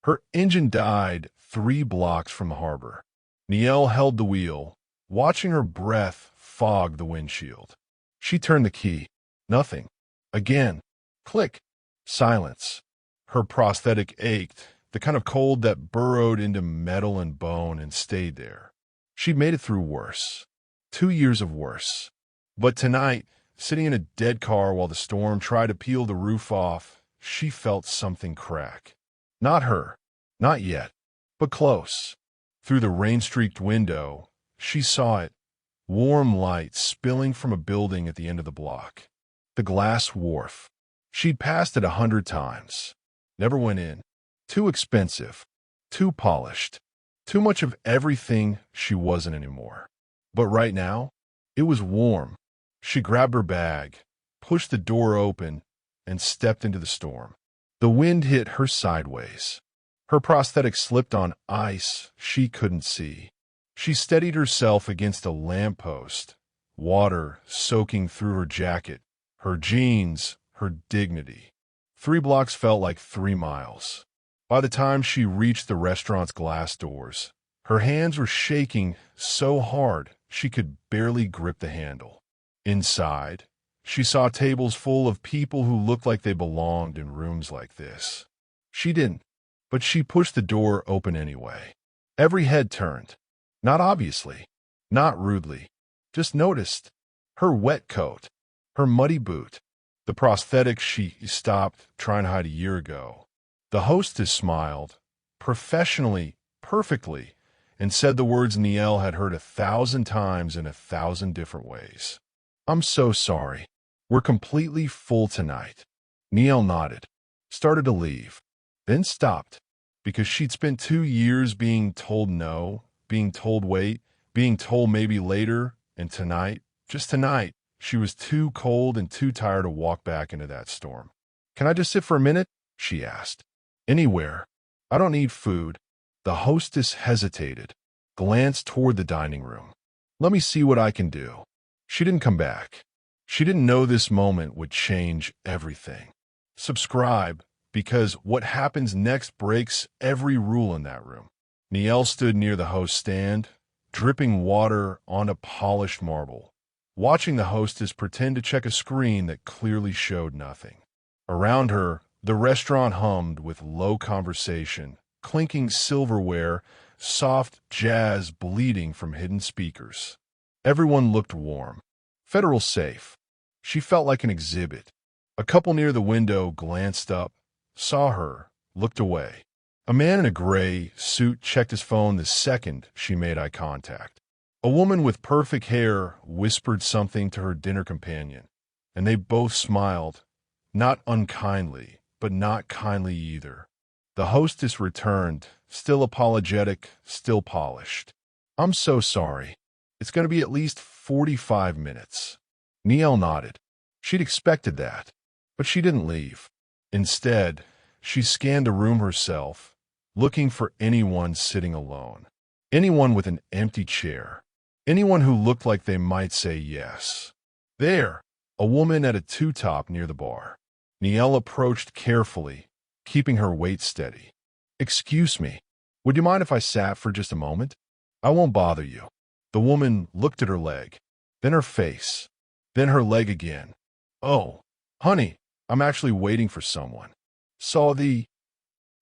Her engine died 3 blocks from the harbor. Niele held the wheel, watching her breath fog the windshield. She turned the key. Nothing. Again. Click. Silence. Her prosthetic ached, the kind of cold that burrowed into metal and bone and stayed there. She'd made it through worse. 2 years of worse. But tonight, sitting in a dead car while the storm tried to peel the roof off, she felt something crack. Not her. Not yet. But close. Through the rain-streaked window, she saw it. Warm light spilling from a building at the end of the block. The glass wharf. She'd passed it 100 times. Never went in. Too expensive. Too polished. Too much of everything she wasn't anymore. But right now, it was warm. She grabbed her bag, pushed the door open, and stepped into the storm. The wind hit her sideways. Her prosthetic slipped on ice she couldn't see. She steadied herself against a lamppost, water soaking through her jacket, her jeans, her dignity. 3 blocks felt like 3 miles. By the time she reached the restaurant's glass doors, her hands were shaking so hard she could barely grip the handle. Inside, she saw tables full of people who looked like they belonged in rooms like this. She didn't, but she pushed the door open anyway. Every head turned. Not obviously, not rudely, just noticed. Her wet coat, her muddy boot, the prosthetic she stopped trying to hide a year ago. The hostess smiled, professionally, perfectly, and said the words Niele had heard 1,000 times in 1,000 different ways. "I'm so sorry. We're completely full tonight." Niele nodded, started to leave, then stopped, because she'd spent 2 years being told no, being told wait, being told maybe later, and tonight, just tonight, she was too cold and too tired to walk back into that storm. "Can I just sit for a minute?" she asked. "Anywhere. I don't need food." The hostess hesitated, glanced toward the dining room. "Let me see what I can do." She didn't come back. She didn't know this moment would change everything. Subscribe, because what happens next breaks every rule in that room. Niele stood near the host's stand, dripping water onto polished marble, watching the hostess pretend to check a screen that clearly showed nothing. Around her, the restaurant hummed with low conversation, clinking silverware, soft jazz bleeding from hidden speakers. Everyone looked warm. Federal safe. She felt like an exhibit. A couple near the window glanced up, saw her, looked away. A man in a gray suit checked his phone the second she made eye contact. A woman with perfect hair whispered something to her dinner companion, and they both smiled, not unkindly, but not kindly either. The hostess returned, still apologetic, still polished. "I'm so sorry. It's going to be at least 45 minutes. Niele nodded. She'd expected that, but she didn't leave. Instead, she scanned the room herself, looking for anyone sitting alone, anyone with an empty chair, anyone who looked like they might say yes. There, a woman at a two-top near the bar. Niele approached carefully, keeping her weight steady. "Excuse me, would you mind if I sat for just a moment? I won't bother you." The woman looked at her leg, then her face, then her leg again. "Oh, honey, I'm actually waiting for someone." Saw the...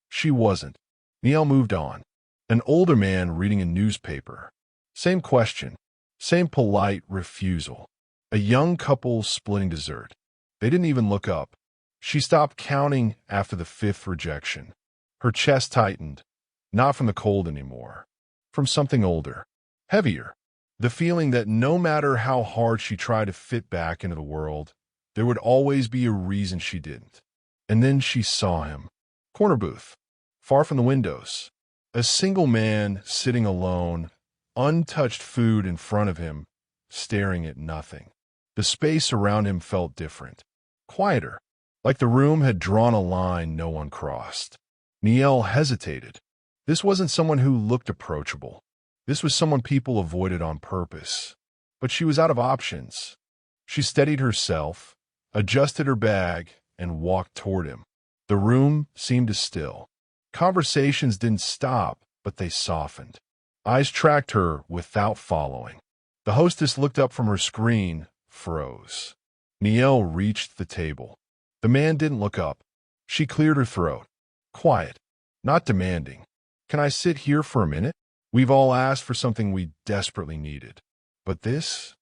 She wasn't. Niele moved on. An older man reading a newspaper. Same question, same polite refusal. A young couple splitting dessert. They didn't even look up. She stopped counting after the 5th rejection. Her chest tightened, not from the cold anymore, from something older, heavier. The feeling that no matter how hard she tried to fit back into the world, there would always be a reason she didn't. And then she saw him. Corner booth, far from the windows. A single man sitting alone, untouched food in front of him, staring at nothing. The space around him felt different, quieter, like the room had drawn a line no one crossed. Niele hesitated. This wasn't someone who looked approachable. This was someone people avoided on purpose. But she was out of options. She steadied herself, adjusted her bag, and walked toward him. The room seemed to still. Conversations didn't stop, but they softened. Eyes tracked her without following. The hostess looked up from her screen, froze. Niel reached the table. The man didn't look up. She cleared her throat. Quiet, not demanding. Can I sit here for a minute? We've all asked for something we desperately needed. But this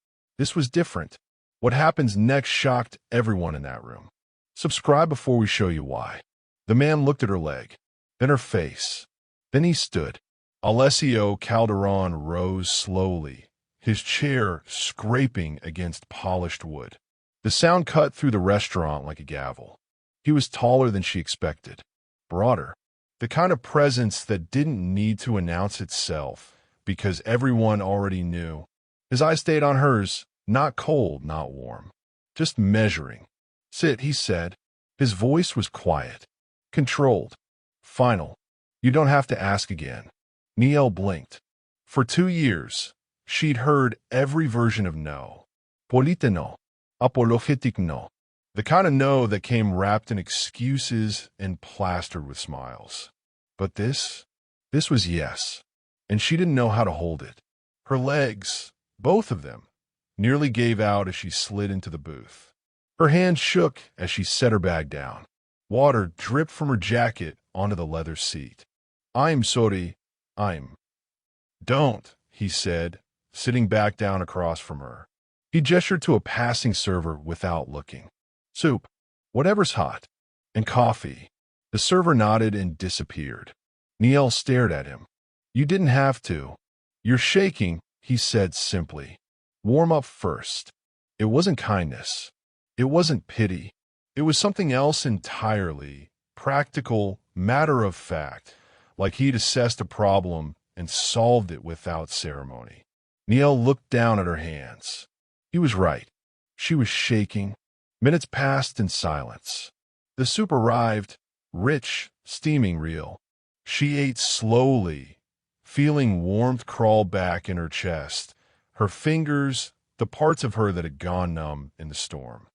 was different. What happens next shocked everyone in that room. Subscribe before we show you why. The man looked at her leg, then her face. Then he stood. Alessio Calderon rose slowly, his chair scraping against polished wood. The sound cut through the restaurant like a gavel. He was taller than she expected, broader, the kind of presence that didn't need to announce itself because everyone already knew. His eyes stayed on hers, not cold, not warm, just measuring. Sit, he said. His voice was quiet, controlled, final. You don't have to ask again. Niel blinked. For 2 years, she'd heard every version of no. Polite no. Apologetic no. The kind of no that came wrapped in excuses and plastered with smiles. But this was yes. And she didn't know how to hold it. Her legs, both of them, nearly gave out as she slid into the booth. Her hand shook as she set her bag down. Water dripped from her jacket onto the leather seat. I'm sorry. Don't, he said, sitting back down across from her. He gestured to a passing server without looking. Soup, whatever's hot, and coffee. The server nodded and disappeared. Niel stared at him. You didn't have to. You're shaking, he said simply. Warm up first. It wasn't kindness. It wasn't pity. It was something else entirely, practical, matter of fact, like he'd assessed a problem and solved it without ceremony. Niel looked down at her hands. He was right. She was shaking. Minutes passed in silence. The soup arrived, rich, steaming real. She ate slowly, feeling warmth crawl back in her chest, her fingers, the parts of her that had gone numb in the storm.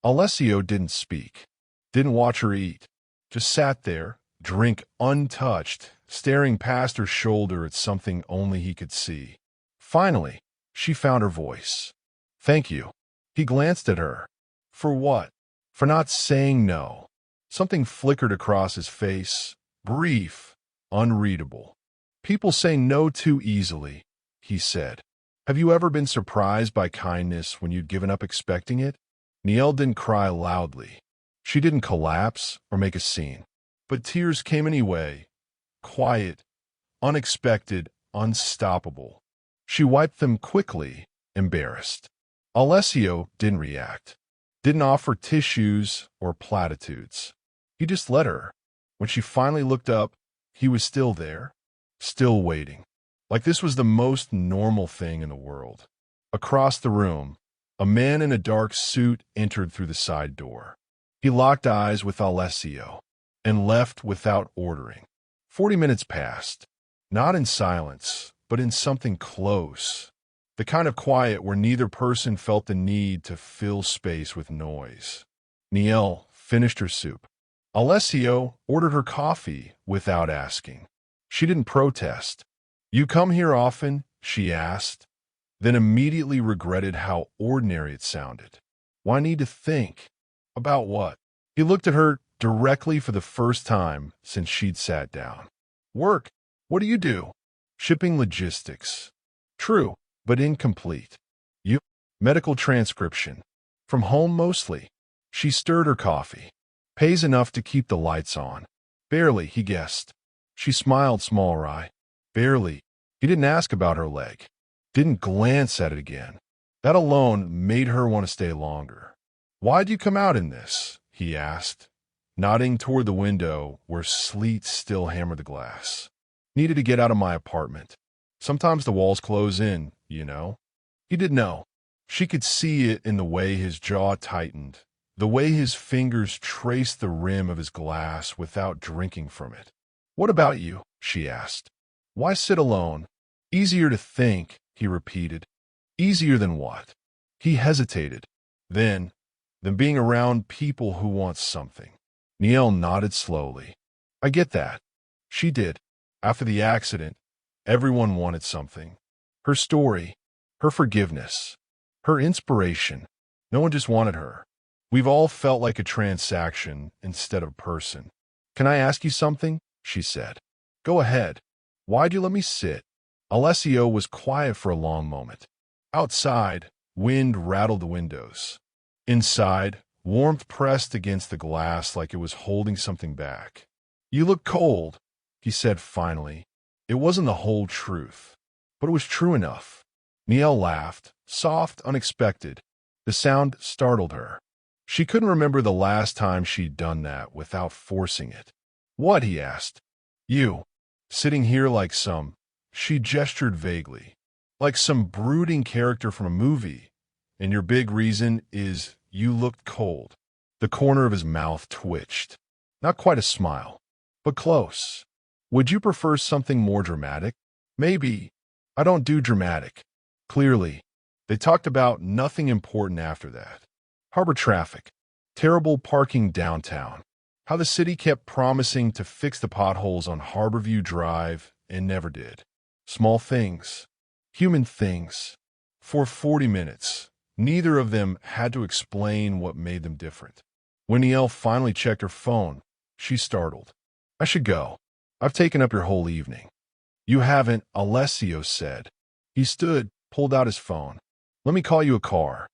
Alessio didn't speak, didn't watch her eat, just sat there, drink untouched, staring past her shoulder at something only he could see. Finally, she found her voice. Thank you. He glanced at her. For what? For not saying no. Something flickered across his face, brief, unreadable. People say no too easily, he said. Have you ever been surprised by kindness when you'd given up expecting it? Niel didn't cry loudly. She didn't collapse or make a scene. But tears came anyway, quiet, unexpected, unstoppable. She wiped them quickly, embarrassed. Alessio didn't react, didn't offer tissues or platitudes. He just let her. When she finally looked up, he was still there, still waiting, like this was the most normal thing in the world. Across the room, a man in a dark suit entered through the side door. He locked eyes with Alessio and left without ordering. 40 minutes passed, not in silence, but in something close. The kind of quiet where neither person felt the need to fill space with noise. Niel finished her soup. Alessio ordered her coffee without asking. She didn't protest. You come here often? She asked, then immediately regretted how ordinary it sounded. Why need to think? About what? He looked at her directly for the first time since she'd sat down. Work. What do you do? Shipping logistics. True, but incomplete. You? Medical transcription. From home mostly. She stirred her coffee. Pays enough to keep the lights on. Barely, he guessed. She smiled small-wry. Barely. He didn't ask about her leg. Didn't glance at it again. That alone made her want to stay longer. Why'd you come out in this? He asked, nodding toward the window where sleet still hammered the glass. Needed to get out of my apartment. Sometimes the walls close in, you know. He didn't know. She could see it in the way his jaw tightened, the way his fingers traced the rim of his glass without drinking from it. What about you? She asked. Why sit alone? Easier to think, he repeated. Easier than what? He hesitated. Than being around people who want something. Niel nodded slowly. I get that. She did. After the accident, everyone wanted something. Her story, her forgiveness, her inspiration. No one just wanted her. We've all felt like a transaction instead of a person. Can I ask you something? She said. Go ahead. Why'd you let me sit? Alessio was quiet for a long moment. Outside, wind rattled the windows. Inside, warmth pressed against the glass like it was holding something back. You look cold, he said finally. It wasn't the whole truth, but it was true enough. Niel laughed, soft, unexpected. The sound startled her. She couldn't remember the last time she'd done that without forcing it. What? He asked. You. Sitting here like some. She gestured vaguely. Like some brooding character from a movie. And your big reason is you looked cold. The corner of his mouth twitched. Not quite a smile, but close. Would you prefer something more dramatic? Maybe. I don't do dramatic. Clearly. They talked about nothing important after that. Harbor traffic. Terrible parking downtown. How the city kept promising to fix the potholes on Harborview Drive and never did. Small things. Human things. For 40 minutes, neither of them had to explain what made them different. When Niel finally checked her phone, she startled. I should go. I've taken up your whole evening. You haven't, Alessio said. He stood, pulled out his phone. Let me call you a car.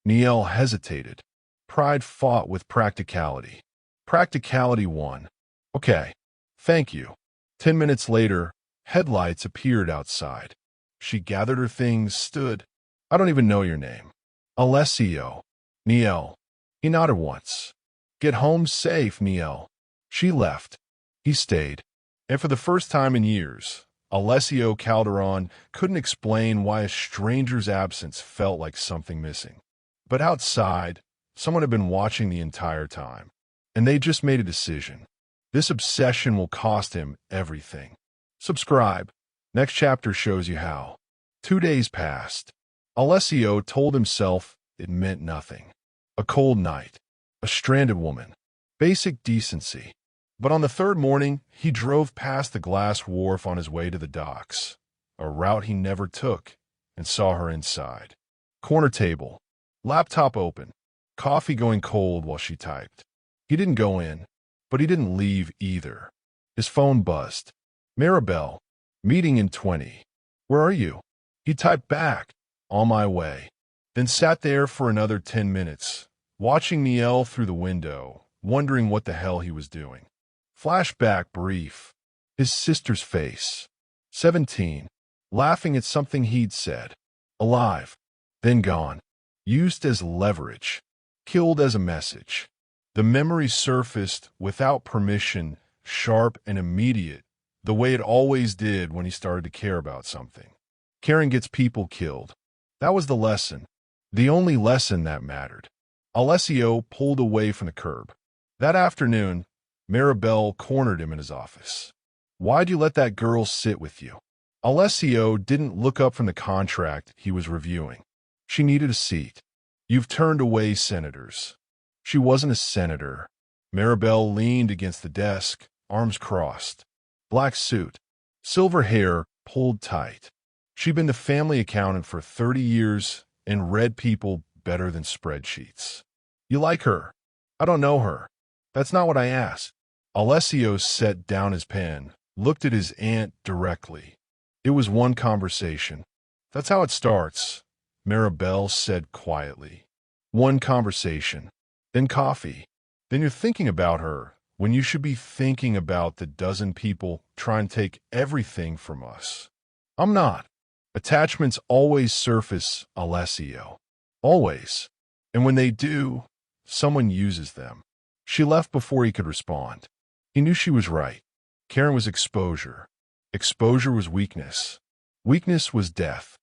Niel hesitated. Pride fought with practicality. Practicality won. Okay. Thank you. 10 minutes later, headlights appeared outside. She gathered her things, stood. I don't even know your name. Alessio. Niel. He nodded once. Get home safe, Niel. She left. He stayed. And for the first time in years, Alessio Calderon couldn't explain why a stranger's absence felt like something missing. But outside, someone had been watching the entire time. And they just made a decision. This obsession will cost him everything. Subscribe. Next chapter shows you how. 2 days passed. Alessio told himself it meant nothing. A cold night. A stranded woman. Basic decency. But on the third morning, he drove past the glass wharf on his way to the docks, a route he never took, and saw her inside. Corner table. Laptop open. Coffee going cold while she typed. He didn't go in, but he didn't leave either. His phone buzzed. Maribel. Meeting in 20. Where are you? He typed back. On my way. Then sat there for another 10 minutes, watching Niel through the window, wondering what the hell he was doing. Flashback brief. His sister's face. 17. Laughing at something he'd said. Alive. Then gone. Used as leverage. Killed as a message. The memory surfaced without permission, sharp and immediate, the way it always did when he started to care about something. Caring gets people killed. That was the lesson. The only lesson that mattered. Alessio pulled away from the curb. That afternoon, Maribel cornered him in his office. Why'd you let that girl sit with you? Alessio didn't look up from the contract he was reviewing. She needed a seat. You've turned away senators. She wasn't a senator. Maribel leaned against the desk, arms crossed. Black suit. Silver hair pulled tight. She'd been the family accountant for 30 years and read people better than spreadsheets. You like her? I don't know her. That's not what I asked. Alessio set down his pen, looked at his aunt directly. It was one conversation. That's how it starts, Maribel said quietly. One conversation. Then coffee. Then you're thinking about her when you should be thinking about the dozen people trying to take everything from us. I'm not. Attachments always surface, Alessio. Always. And when they do, someone uses them. She left before he could respond. He knew she was right. Karen was exposure. Exposure was weakness. Weakness was death.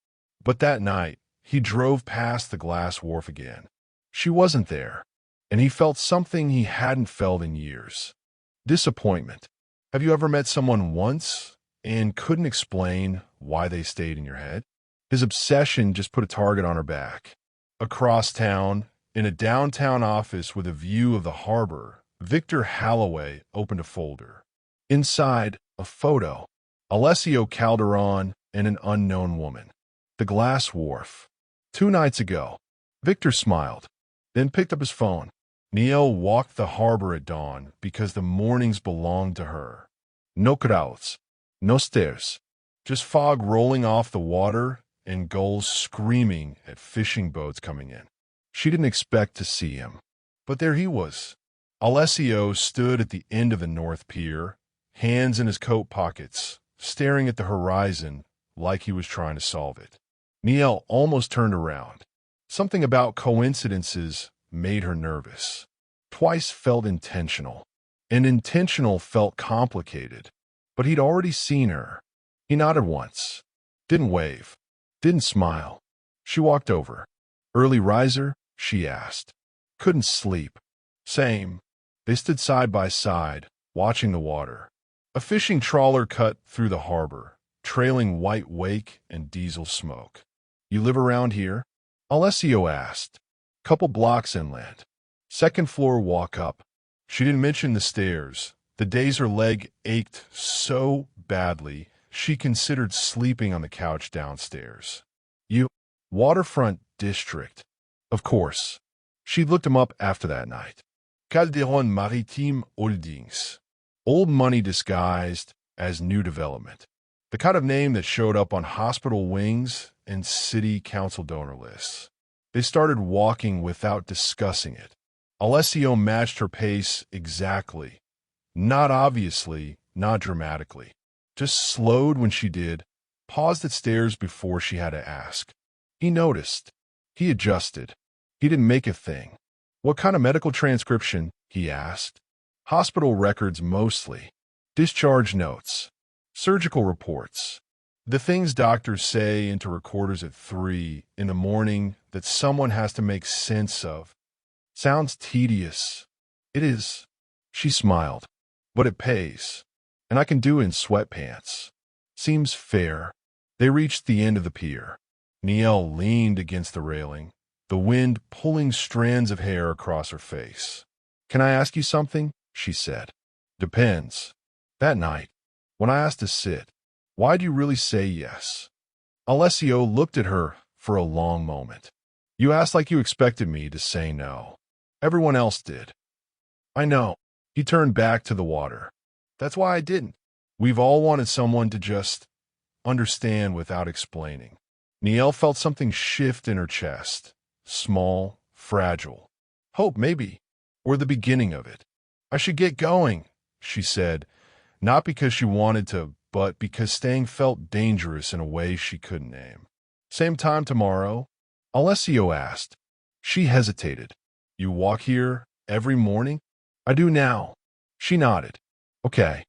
But that night, he drove past the glass wharf again. She wasn't there. And he felt something he hadn't felt in years. Disappointment. Have you ever met someone once and couldn't explain why they stayed in your head? His obsession just put a target on her back. Across town, in a downtown office with a view of the harbor, Victor Halloway opened a folder. Inside, A photo. Alessio Calderon and an unknown woman. The glass wharf. 2 nights ago. Victor smiled, then picked up his phone. Niel walked the harbor at dawn because the mornings belonged to her. No crowds, no stairs, just fog rolling off the water and gulls screaming at fishing boats coming in. She didn't expect to see him, but there he was. Alessio stood at the end of the North Pier, hands in his coat pockets, staring at the horizon like he was trying to solve it. Niel almost turned around. Something about coincidences made her nervous. Twice felt intentional, and intentional felt complicated. But he'd already seen her. He nodded once. Didn't wave. Didn't smile. She walked over. Early riser? She asked. Couldn't sleep. Same. They stood side by side, watching the water. A fishing trawler cut through the harbor, trailing white wake and diesel smoke. You live around here? Alessio asked. Couple blocks inland. Second floor walk up. She didn't mention the stairs. The days her leg ached so badly, she considered sleeping on the couch downstairs. You, waterfront district. Of course. She looked him up after that night. Calderon Maritime Holdings. Old money disguised as new development. The kind of name that showed up on hospital wings and city council donor lists. They started walking without discussing it. Alessio matched her pace exactly. Not obviously, not dramatically. Just slowed when she did, paused at stairs before she had to ask. He noticed. He adjusted. He didn't make a thing. What kind of medical transcription? He asked. Hospital records mostly. Discharge notes. Surgical reports. The things doctors say into recorders at 3 in the morning that someone has to make sense of. Sounds tedious. It is. She smiled. But it pays. And I can do it in sweatpants. Seems fair. They reached the end of the pier. Niel leaned against the railing, the wind pulling strands of hair across her face. Can I ask you something? She said. Depends. That night, when I asked to sit, why'd you really say yes? Alessio looked at her for a long moment. You asked like you expected me to say no. Everyone else did. I know. He turned back to the water. That's why I didn't. We've all wanted someone to just understand without explaining. Niel felt something shift in her chest. Small, fragile. Hope, maybe. Or the beginning of it. I should get going, she said, not because she wanted to, but because staying felt dangerous in a way she couldn't name. Same time tomorrow? Alessio asked. She hesitated. You walk here every morning? I do now. She nodded. Okay.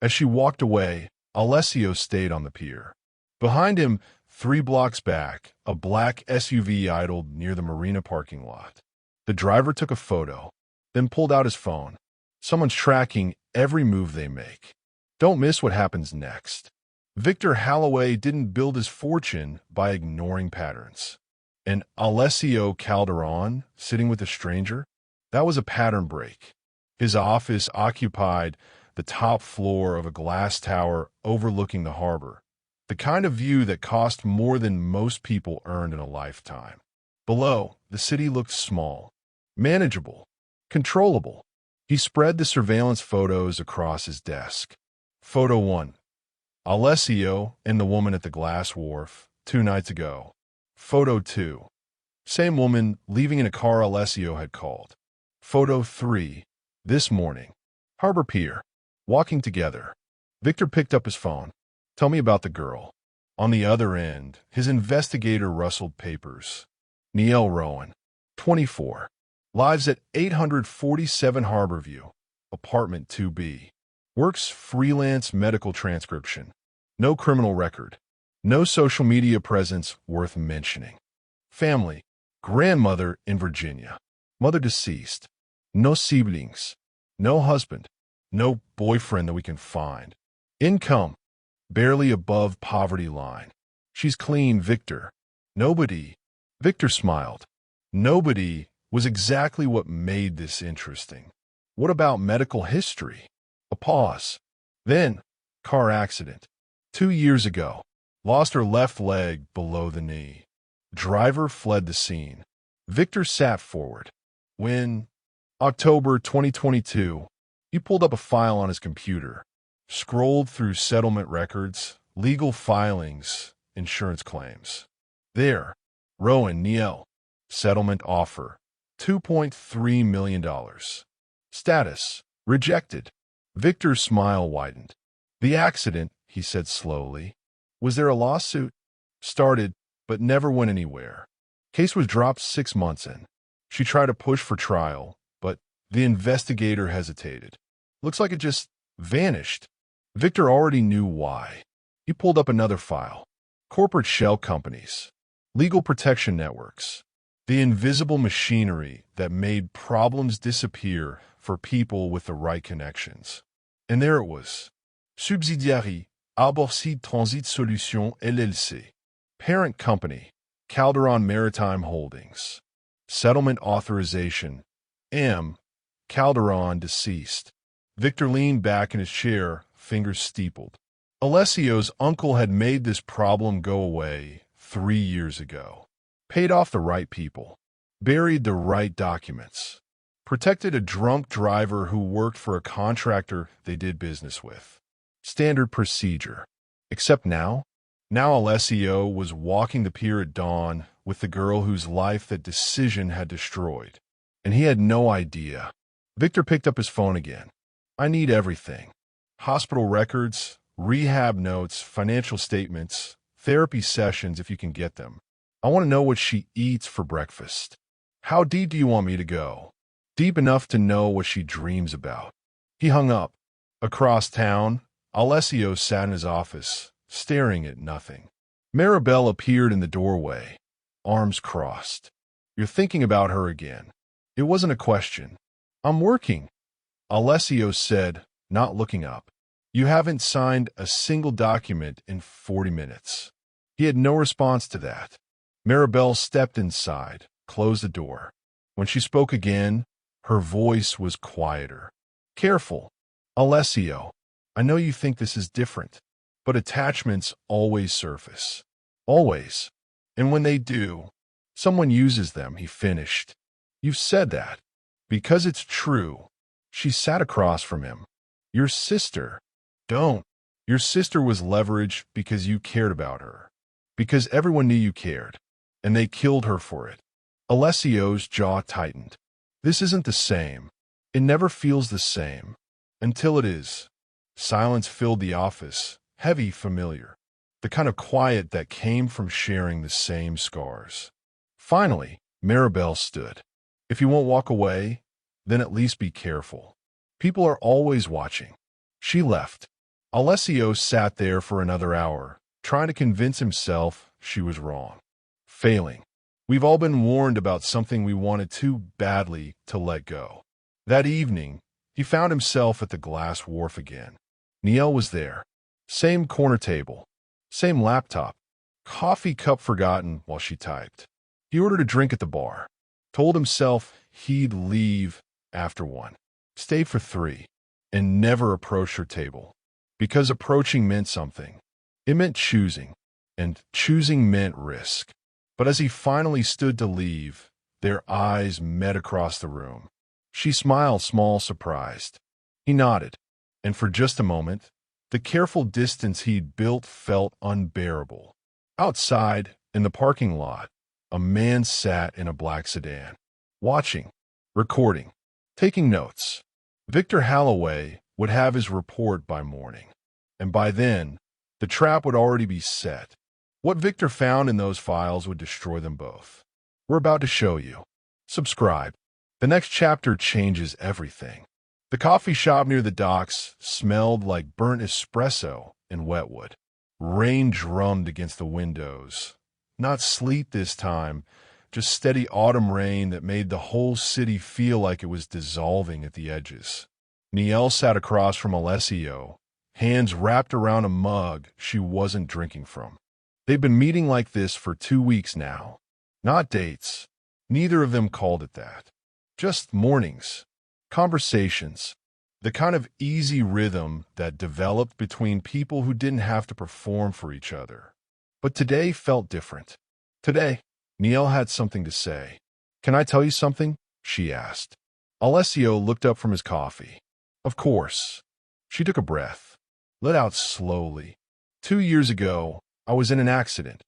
As she walked away, Alessio stayed on the pier. Behind him, 3 blocks back, a black SUV idled near the marina parking lot. The driver took a photo, then pulled out his phone. Someone's tracking every move they make. Don't miss what happens next. Victor Halloway didn't build his fortune by ignoring patterns. And Alessio Calderon, sitting with a stranger, that was a pattern break. His office occupied the top floor of a glass tower overlooking the harbor, the kind of view that cost more than most people earned in a lifetime. Below, the city looked small, manageable, controllable. He spread the surveillance photos across his desk. Photo 1. Alessio and the woman at the glass wharf, 2 nights ago. Photo 2. Same woman leaving in a car Alessio had called. Photo 3. This morning. Harbor Pier. Walking together. Victor picked up his phone. Tell me about the girl. On the other end, his investigator rustled papers. Niel Rowan, 24. Lives at 847 Harborview. Apartment 2B. Works freelance medical transcription. No criminal record. No social media presence worth mentioning. Family. Grandmother in Virginia. Mother deceased. No siblings. No husband. No boyfriend that we can find. Income. Barely above poverty line. She's clean, Victor. Nobody. Victor smiled. Nobody was exactly what made this interesting. What about medical history? A pause. Then, Car accident. 2 years ago. Lost her left leg below the knee. Driver fled the scene. Victor sat forward. When, October 2022, he pulled up a file on his computer, scrolled through settlement records, legal filings, insurance claims. There, Rowan Niel. Settlement offer, $2.3 million. Status, rejected. Victor's smile widened. The accident, he said slowly. Was there a lawsuit? Started, but never went anywhere. Case was dropped 6 months in. She tried to push for trial, but the investigator hesitated. Looks like it just vanished. Victor already knew why. He pulled up another file. Corporate shell companies. Legal protection networks. The invisible machinery that made problems disappear for people with the right connections. And there it was. Subsidiary, Alborcide Transit Solutions LLC. Parent company, Calderon Maritime Holdings. Settlement authorization, M. Calderon deceased. Victor leaned back in his chair, fingers steepled. Alessio's uncle had made this problem go away 3 years ago. Paid off the right people. Buried the right documents. Protected a drunk driver who worked for a contractor they did business with. Standard procedure. Except now? Now Alessio was walking the pier at dawn with the girl whose life that decision had destroyed. And he had no idea. Victor picked up his phone again. I need everything. Hospital records, rehab notes, financial statements, therapy sessions if you can get them. I want to know what she eats for breakfast. How deep do you want me to go? Deep enough to know what she dreams about. He hung up. Across town, Alessio sat in his office, staring at nothing. Maribel appeared in the doorway, arms crossed. You're thinking about her again. It wasn't a question. I'm working, Alessio said, not looking up. You haven't signed a single document in 40 minutes. He had no response to that. Maribel stepped inside, closed the door. When she spoke again, her voice was quieter. Careful, Alessio. I know you think this is different, but attachments always surface. Always. And when they do, someone uses them, he finished. You've said that. Because it's true. She sat across from him. Your sister. Don't. Your sister was leveraged because you cared about her. Because everyone knew you cared. And they killed her for it. Alessio's jaw tightened. This isn't the same. It never feels the same. Until it is. Silence filled the office, heavy, familiar. The kind of quiet that came from sharing the same scars. Finally, Maribel stood. If you won't walk away, then at least be careful. People are always watching. She left. Alessio sat there for another hour, trying to convince himself she was wrong. Failing. We've all been warned about something we wanted too badly to let go. That evening, he found himself at the glass wharf again. Niel was there. Same corner table. Same laptop. Coffee cup forgotten while she typed. He ordered a drink at the bar. Told himself he'd leave after 1. Stay for 3. And never approach her table. Because approaching meant something. It meant choosing. And choosing meant risk. But as he finally stood to leave, their eyes met across the room. She smiled, small, surprised. He nodded. And for just a moment, the careful distance he'd built felt unbearable. Outside, in the parking lot, a man sat in a black sedan. Watching. Recording. Taking notes. Victor Halloway would have his report by morning. And by then, the trap would already be set. What Victor found in those files would destroy them both. We're about to show you. Subscribe. The next chapter changes everything. The coffee shop near the docks smelled like burnt espresso and wetwood. Rain drummed against the windows. Not sleet this time, just steady autumn rain that made the whole city feel like it was dissolving at the edges. Niel sat across from Alessio, hands wrapped around a mug she wasn't drinking from. They've been meeting like this for 2 weeks now. Not dates. Neither of them called it that. Just mornings. Conversations. the kind of easy rhythm that developed between people who didn't have to perform for each other. But today felt different. Today, Niall had something to say. "Can I tell you something?" she asked. Alessio looked up from his coffee. "Of course." She took a breath, let out slowly. 2 years ago, I was in an accident.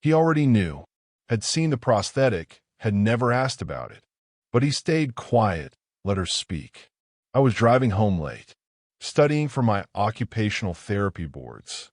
He already knew, had seen the prosthetic, had never asked about it. But he stayed quiet, let her speak. I was driving home late, studying for my occupational therapy boards.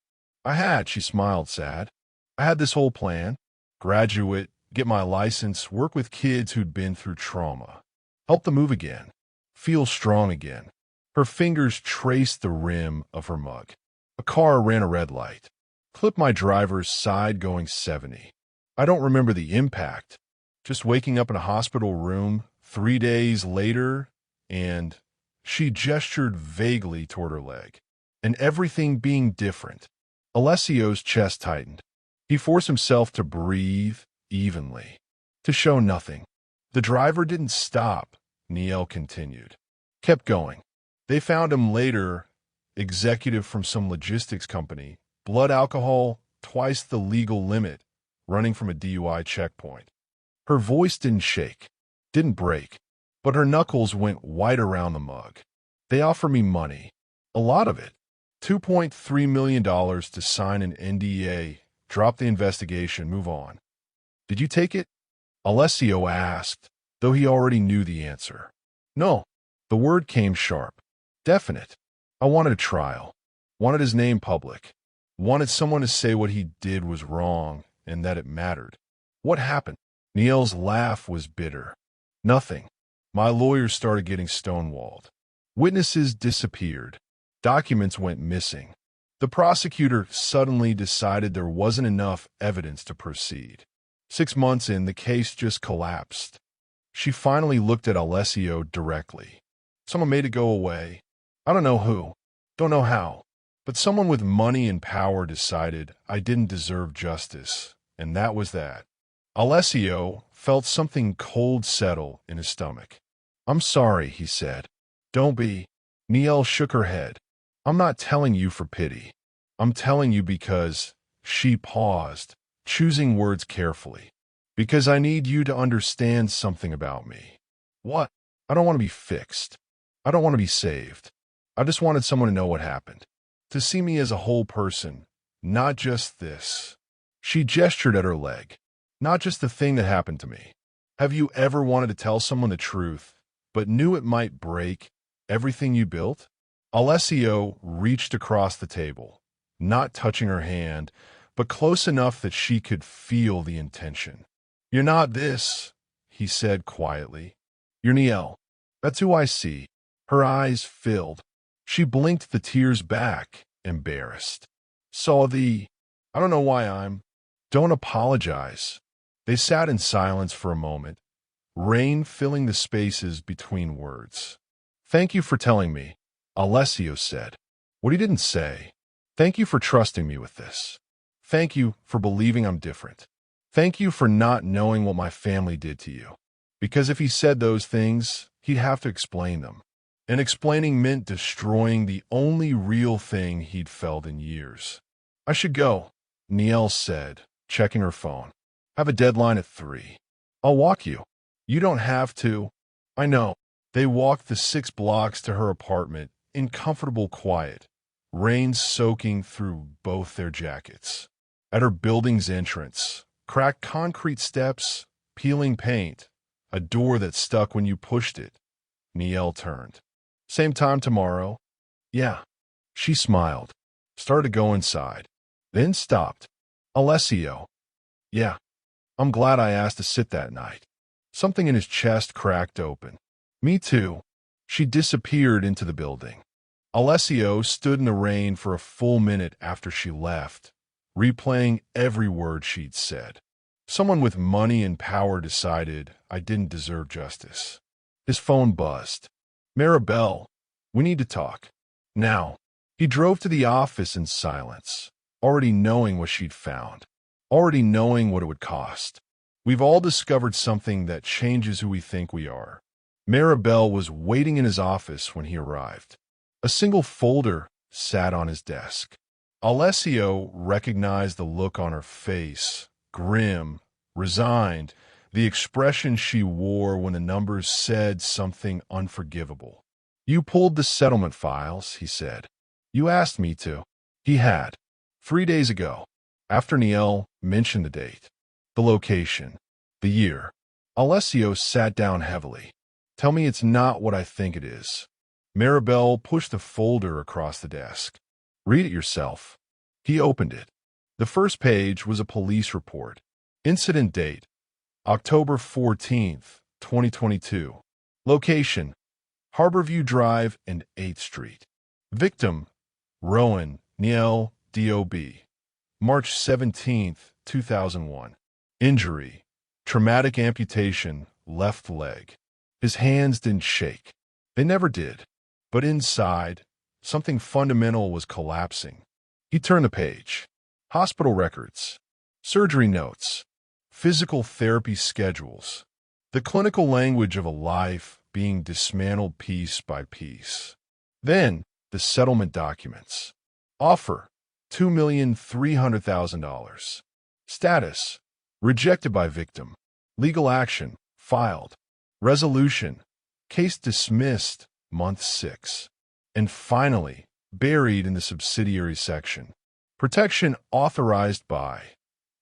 She smiled sad. I had this whole plan: graduate, get my license, work with kids who'd been through trauma, help them move again, feel strong again. Her fingers traced the rim of her mug. A car ran a red light, clipped my driver's side going 70. I don't remember the impact, just waking up in a hospital room 3 days later, and she gestured vaguely toward her leg, and everything being different. Alessio's chest tightened. He forced himself to breathe evenly, to show nothing. The driver didn't stop, Niall continued. Kept going. They found him later, executive from some logistics company, blood alcohol twice the legal limit, running from a DUI checkpoint. Her voice didn't shake, didn't break, but her knuckles went white around the mug. They offered me money, a lot of it. $2.3 million to sign an NDA, drop the investigation, move on. Did you take it? Alessio asked, though he already knew the answer. No. The word came sharp. Definite. I wanted a trial. Wanted his name public. Wanted someone to say what he did was wrong and that it mattered. What happened? Niall's laugh was bitter. Nothing. My lawyers started getting stonewalled. Witnesses disappeared. Documents went missing. The prosecutor suddenly decided there wasn't enough evidence to proceed. 6 months in, the case just collapsed. She finally looked at Alessio directly. Someone made it go away. I don't know who. Don't know how. But someone with money and power decided I didn't deserve justice, and that was that. Alessio felt something cold settle in his stomach. I'm sorry, he said. Don't be. Niall shook her head. I'm not telling you for pity. I'm telling you because... She paused, choosing words carefully. Because I need you to understand something about me. What? I don't want to be fixed. I don't want to be saved. I just wanted someone to know what happened. To see me as a whole person, not just this. She gestured at her leg. Not just the thing that happened to me. Have you ever wanted to tell someone the truth, but knew it might break everything you built? Alessio reached across the table, not touching her hand, but close enough that she could feel the intention. You're not this, he said quietly. You're Niall. That's who I see. Her eyes filled. She blinked the tears back, embarrassed. I don't know why I'm... Don't apologize. They sat in silence for a moment, rain filling the spaces between words. Thank you for telling me, Alessio said. What he didn't say. Thank you for trusting me with this. Thank you for believing I'm different. Thank you for not knowing what my family did to you. Because if he said those things, he'd have to explain them. And explaining meant destroying the only real thing he'd felt in years. I should go, Niall said, checking her phone. I have a deadline at 3. I'll walk you. You don't have to. I know. They walked the 6 blocks to her apartment in comfortable quiet, rain soaking through both their jackets. At her building's entrance, cracked concrete steps, peeling paint, a door that stuck when you pushed it. Niall turned. Same time tomorrow? Yeah. She smiled, started to go inside, then stopped. Alessio. Yeah. I'm glad I asked to sit that night. Something in his chest cracked open. Me too. She disappeared into the building. Alessio stood in the rain for a full minute after she left, replaying every word she'd said. Someone with money and power decided I didn't deserve justice. His phone buzzed. Maribel, we need to talk. Now. He drove to the office in silence, already knowing what she'd found, already knowing what it would cost. We've all discovered something that changes who we think we are. Maribel was waiting in his office when he arrived. A single folder sat on his desk. Alessio recognized the look on her face, grim, resigned, the expression she wore when the numbers said something unforgivable. "You pulled the settlement files," he said. "You asked me to." He had. 3 days ago, after Niel mentioned the date, the location, the year. Alessio sat down heavily. "Tell me it's not what I think it is." Maribel pushed the folder across the desk. "Read it yourself." He opened it. The first page was a police report. Incident date, October 14th, 2022. Location, Harborview Drive and 8th Street. Victim, Rowan Niel D.O.B. March 17th, 2001. Injury, traumatic amputation, left leg. His hands didn't shake. They never did. But inside, something fundamental was collapsing. He turned the page. Hospital records, surgery notes, physical therapy schedules, the clinical language of a life being dismantled piece by piece. Then, the settlement documents. Offer, $2,300,000. Status, rejected by victim. Legal action, filed. Resolution, case dismissed, month 6. And finally, buried in the subsidiary section, protection authorized by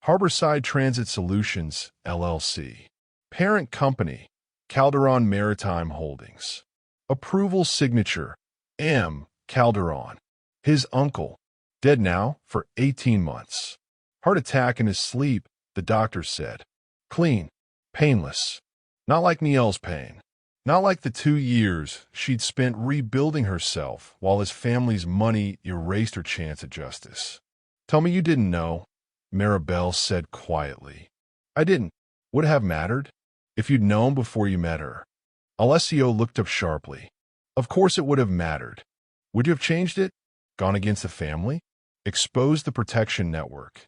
Harborside Transit Solutions, LLC. Parent company, Calderon Maritime Holdings. Approval signature, M. Calderon. His uncle, dead now for 18 months. Heart attack in his sleep, the doctor said. Clean, painless. Not like Niel's pain. Not like the 2 years she'd spent rebuilding herself while his family's money erased her chance at justice. "Tell me you didn't know," Maribel said quietly. "I didn't. Would it have mattered? If you'd known before you met her." Alessio looked up sharply. "Of course it would have mattered. Would you have changed it? Gone against the family? Exposed the protection network?"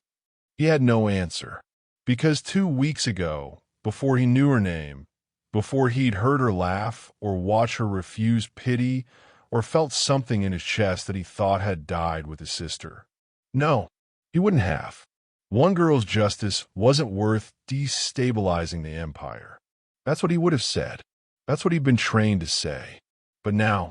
He had no answer. Because 2 weeks ago, before he knew her name, before he'd heard her laugh or watched her refuse pity or felt something in his chest that he thought had died with his sister. No, he wouldn't have. One girl's justice wasn't worth destabilizing the empire. That's what he would have said. That's what he'd been trained to say. But now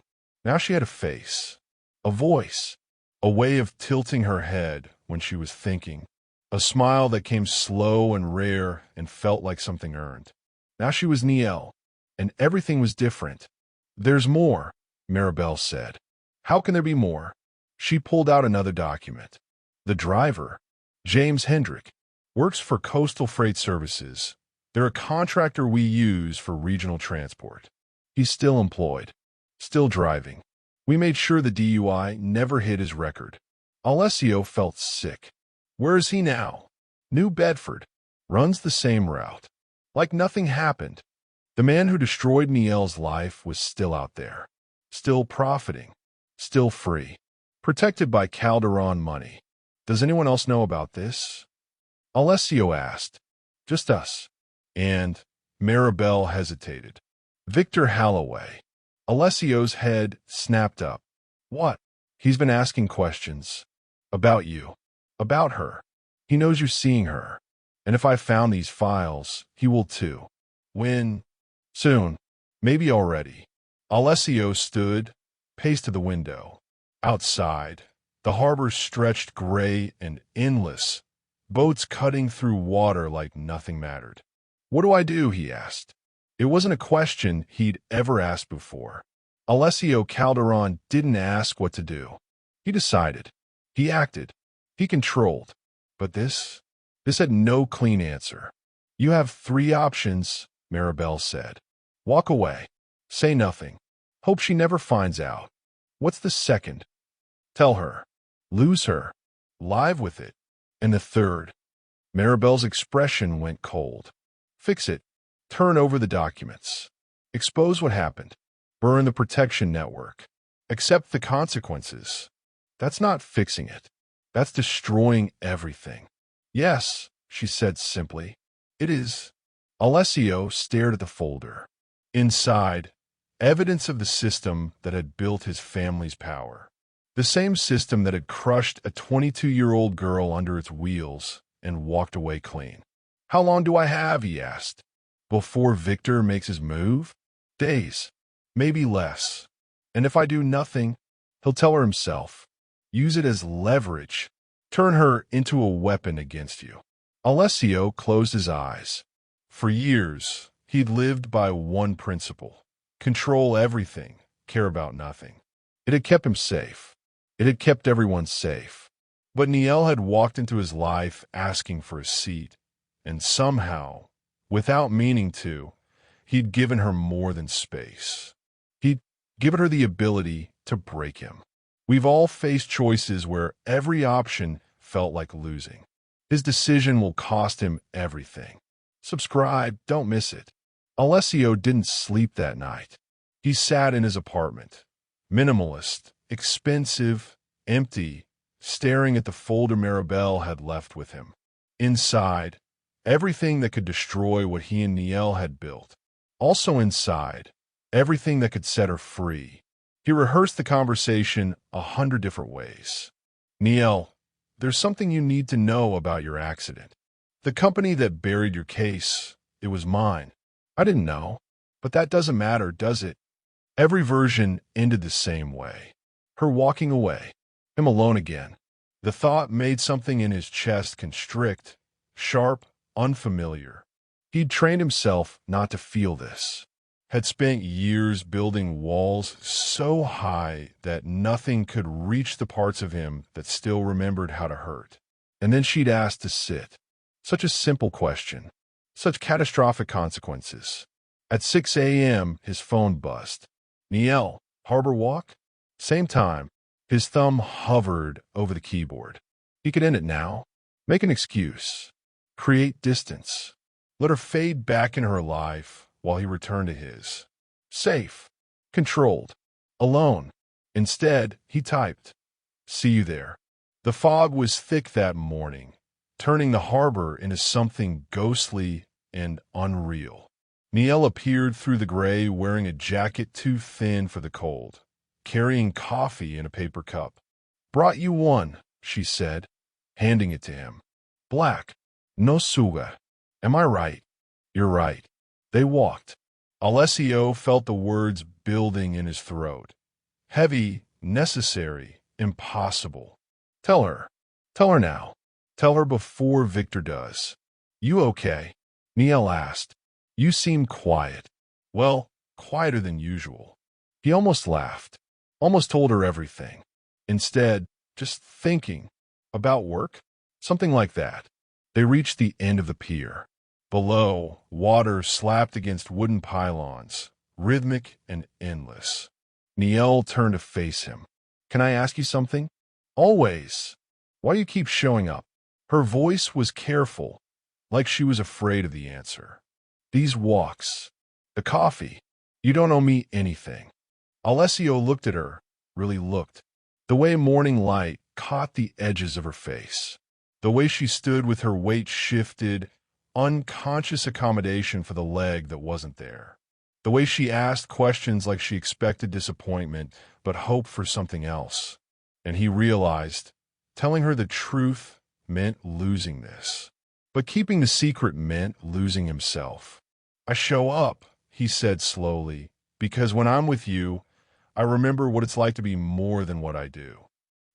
she had a face, a voice, a way of tilting her head when she was thinking, a smile that came slow and rare and felt like something earned. Now she was Niel, and everything was different. "There's more," Maribel said. "How can there be more?" She pulled out another document. The driver, James Hendrick, works for Coastal Freight Services. They're a contractor we use for regional transport. He's still employed, still driving. We made sure the DUI never hit his record. Alessio felt sick. Where is he now? New Bedford. Runs the same route. Like nothing happened. The man who destroyed Niel's life was still out there. Still profiting. Still free. Protected by Calderon money. "Does anyone else know about this?" Alessio asked. "Just us." And Maribel hesitated. "Victor Halloway." Alessio's head snapped up. "What?" "He's been asking questions. About you. About her. He knows you're seeing her. And if I found these files, he will too. When? Soon. Maybe already." Alessio stood, paced to the window. Outside, the harbor stretched gray and endless, boats cutting through water like nothing mattered. "What do I do?" he asked. It wasn't a question he'd ever asked before. Alessio Calderon didn't ask what to do. He decided. He acted. He controlled. But this had no clean answer. "You have 3 options," Maribel said. "Walk away. Say nothing. Hope she never finds out. What's the second? Tell her. Lose her. Live with it. And the third?" Maribel's expression went cold. "Fix it. Turn over the documents. Expose what happened. Burn the protection network. Accept the consequences." "That's not fixing it. That's destroying everything." "Yes," she said simply. "It is." Alessio stared at the folder. Inside, evidence of the system that had built his family's power. The same system that had crushed a 22-year-old girl under its wheels and walked away clean. "How long do I have?" he asked. "Before Victor makes his move?" "Days. Maybe less. And if I do nothing, he'll tell her himself. Use it as leverage. Turn her into a weapon against you." Alessio closed his eyes. For years, he'd lived by one principle: control everything, care about nothing. It had kept him safe. It had kept everyone safe. But Niel had walked into his life asking for a seat, and somehow, without meaning to, he'd given her more than space. He'd given her the ability to break him. We've all faced choices where every option felt like losing. His decision will cost him everything. Subscribe, don't miss it. Alessio didn't sleep that night. He sat in his apartment, minimalist, expensive, empty, staring at the folder Maribel had left with him. Inside, everything that could destroy what he and Niel had built. Also inside, everything that could set her free. He rehearsed the conversation 100 different ways. "Niel, there's something you need to know about your accident. The company that buried your case, it was mine. I didn't know, but that doesn't matter, does it?" Every version ended the same way. Her walking away, him alone again. The thought made something in his chest constrict, sharp, unfamiliar. He'd trained himself not to feel this. Had spent years building walls so high that nothing could reach the parts of him that still remembered how to hurt. And then she'd asked to sit. Such a simple question. Such catastrophic consequences. At 6 a.m., his phone buzzed. "Niel, Harbor Walk?" Same time, his thumb hovered over the keyboard. He could end it now. Make an excuse. Create distance. Let her fade back in her life while he returned to his. Safe. Controlled. Alone. Instead, he typed, "See you there." The fog was thick that morning, turning the harbor into something ghostly and unreal. Niel appeared through the gray wearing a jacket too thin for the cold, carrying coffee in a paper cup. "Brought you one," she said, handing it to him. "Black. No sugar. Am I right?" "You're right." They walked. Alessio felt the words building in his throat. Heavy, necessary, impossible. "Tell her. Tell her now. Tell her before Victor does." "You okay?" Niel asked. "You seem quiet." "Well, quieter than usual." He almost laughed. Almost told her everything. Instead, just thinking. About work? Something like that. They reached the end of the pier. Below, water slapped against wooden pylons, rhythmic and endless. Niel turned to face him. "Can I ask you something?" "Always." "Why do you keep showing up?" Her voice was careful, like she was afraid of the answer. "These walks. The coffee. You don't owe me anything." Alessio looked at her, really looked. The way morning light caught the edges of her face. The way she stood with her weight shifted, unconscious accommodation for the leg that wasn't there. The way she asked questions like she expected disappointment, but hoped for something else. And he realized, telling her the truth meant losing this. But keeping the secret meant losing himself. "I show up," he said slowly, "because when I'm with you, I remember what it's like to be more than what I do."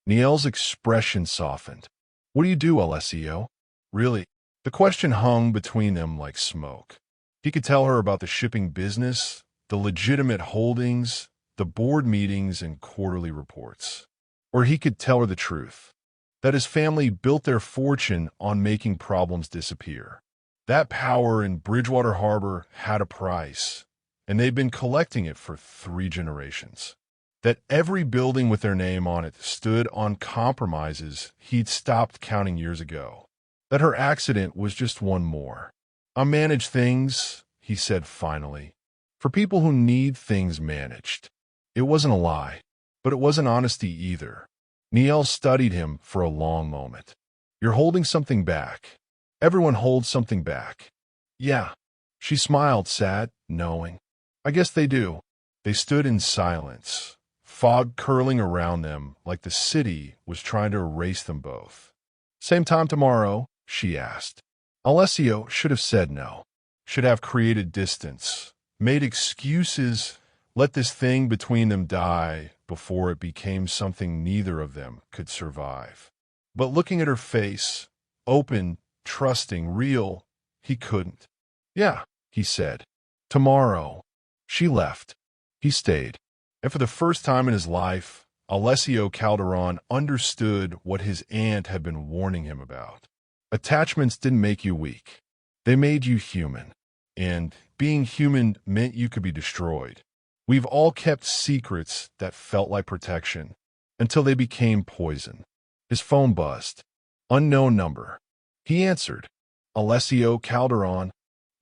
Niel's expression softened. "What do you do, Alessio?" "Really?" The question hung between them like smoke. He could tell her about the shipping business, the legitimate holdings, the board meetings and quarterly reports. Or he could tell her the truth, that his family built their fortune on making problems disappear. That power in Bridgewater Harbor had a price, and they've been collecting it for 3 generations. That every building with their name on it stood on compromises he'd stopped counting years ago. That her accident was just one more. "I manage things," he said finally, "for people who need things managed." It wasn't a lie, but it wasn't honesty either. Niel studied him for a long moment. "You're holding something back. Everyone holds something back." "Yeah." She smiled, sad, knowing. "I guess they do. They stood in silence, fog curling around them like the city was trying to erase them both. "Same time tomorrow?" she asked. Alessio should have said no, should have created distance, made excuses, let this thing between them die before it became something neither of them could survive. But looking at her face, open, trusting, real, he couldn't. "Yeah," he said. "Tomorrow." She left. He stayed. And for the first time in his life, Alessio Calderon understood what his aunt had been warning him about. Attachments didn't make you weak. They made you human. And being human meant you could be destroyed. We've all kept secrets that felt like protection until they became poison. His phone buzzed. Unknown number. He answered. Alessio Calderon.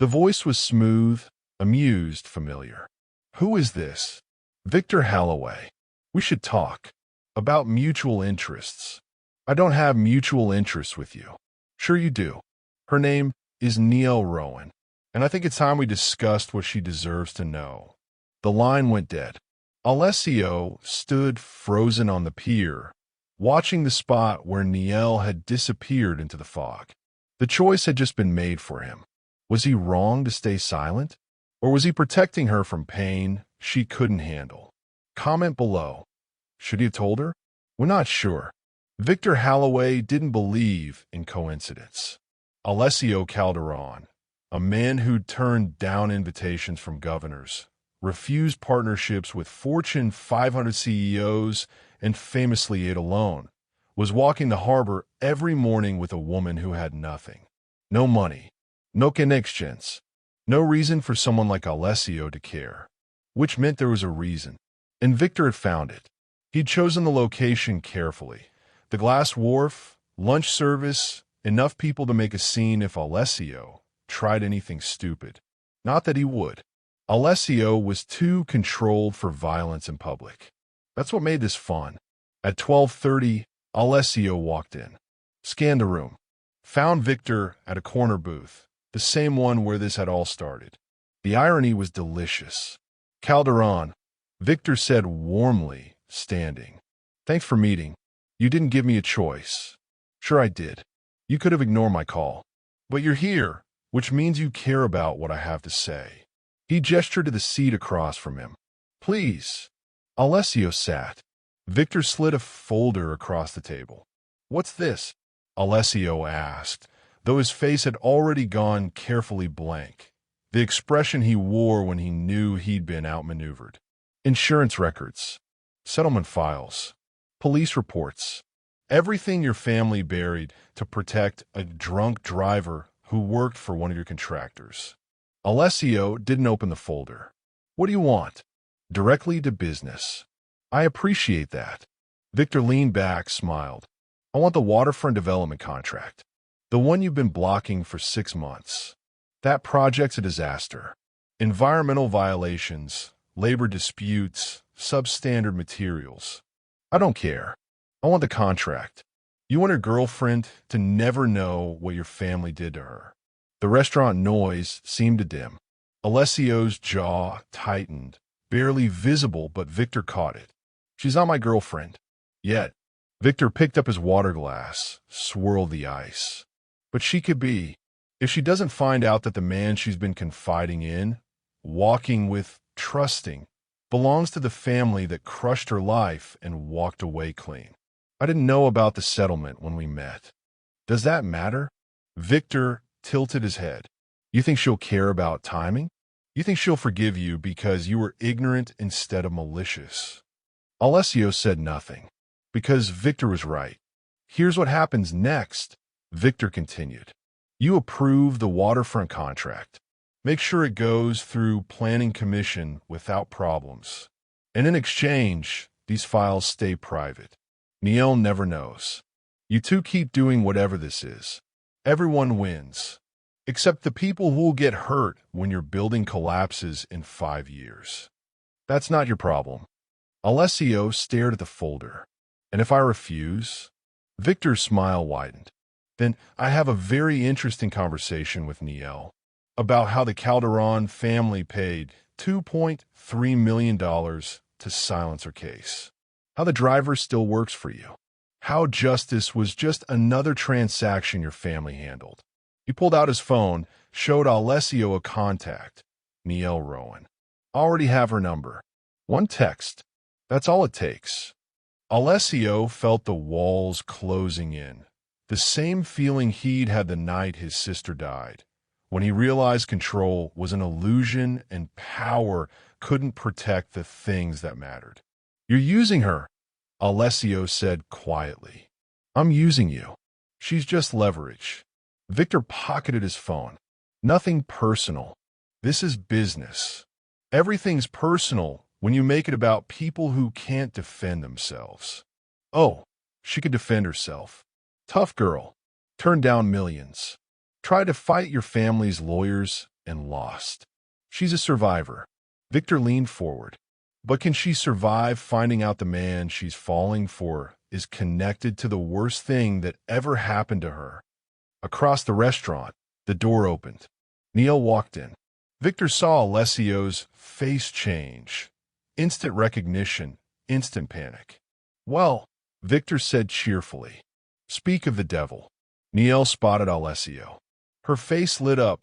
The voice was smooth, amused, familiar. "Who is this?" "Victor Halloway. We should talk. About mutual interests." "I don't have mutual interests with you." "Sure you do. Her name is Niel Rowan, and I think it's time we discussed what she deserves to know." The line went dead. Alessio stood frozen on the pier, watching the spot where Niel had disappeared into the fog. The choice had just been made for him. Was he wrong to stay silent? Or was he protecting her from pain she couldn't handle? Comment below. Should he have told her? We're not sure. Victor Halloway didn't believe in coincidence. Alessio Calderon, a man who'd turned down invitations from governors, refused partnerships with Fortune 500 CEOs, and famously ate alone, was walking the harbor every morning with a woman who had nothing. No money, no connections, no reason for someone like Alessio to care. Which meant there was a reason. And Victor had found it. He'd chosen the location carefully. The glass wharf, lunch service, enough people to make a scene if Alessio tried anything stupid. Not that he would. Alessio was too controlled for violence in public. That's what made this fun. At 12:30, Alessio walked in. Scanned the room. Found Victor at a corner booth, the same one where this had all started. The irony was delicious. "Calderon," Victor said warmly, standing. "Thanks for meeting. You didn't give me a choice." "Sure I did. You could have ignored my call. But you're here, which means you care about what I have to say." He gestured to the seat across from him. "Please." Alessio sat. Victor slid a folder across the table. "What's this?" Alessio asked, though his face had already gone carefully blank, the expression he wore when he knew he'd been outmaneuvered. "Insurance records, settlement files, police reports, everything your family buried to protect a drunk driver who worked for one of your contractors." Alessio didn't open the folder. "What do you want?" "Directly to business." "I appreciate that." Victor leaned back, smiled. "I want the waterfront development contract. The one you've been blocking for 6 months. That project's a disaster. Environmental violations, labor disputes, substandard materials. I don't care. I want the contract. You want your girlfriend to never know what your family did to her." The restaurant noise seemed to dim. Alessio's jaw tightened, barely visible, but Victor caught it. "She's not my girlfriend. Yet." Victor picked up his water glass, swirled the ice. "But she could be. If she doesn't find out that the man she's been confiding in, walking with, trusting, belongs to the family that crushed her life and walked away clean. I didn't know about the settlement when we met. Does that matter?" Victor tilted his head. "You think she'll care about timing? You think she'll forgive you because you were ignorant instead of malicious?" Alessio said nothing, because Victor was right. "Here's what happens next," Victor continued. "You approve the waterfront contract. Make sure it goes through planning commission without problems. And in exchange, these files stay private. Niel never knows. You two keep doing whatever this is. Everyone wins. Except the people who will get hurt when your building collapses in 5 years. That's not your problem." Alessio stared at the folder. "And if I refuse?" Victor's smile widened. "Then I have a very interesting conversation with Niel about how the Calderon family paid $2.3 million to silence her case. How the driver still works for you. How justice was just another transaction your family handled. He pulled out his phone, showed Alessio a contact. Niall Rowan. Already have her number. One text. That's all it takes. Alessio felt the walls closing in. The same feeling he'd had the night his sister died, when he realized control was an illusion and power couldn't protect the things that mattered. You're using her, Alessio said quietly. I'm using you. She's just leverage. Victor pocketed his phone. Nothing personal. This is business. Everything's personal when you make it about people who can't defend themselves. Oh, she could defend herself. Tough girl. Turned down millions. Tried to fight your family's lawyers and lost. She's a survivor. Victor leaned forward. But can she survive finding out the man she's falling for is connected to the worst thing that ever happened to her? Across the restaurant, the door opened. Neil walked in. Victor saw Alessio's face change. Instant recognition, instant panic. Well, Victor said cheerfully. Speak of the devil. Neil spotted Alessio. Her face lit up.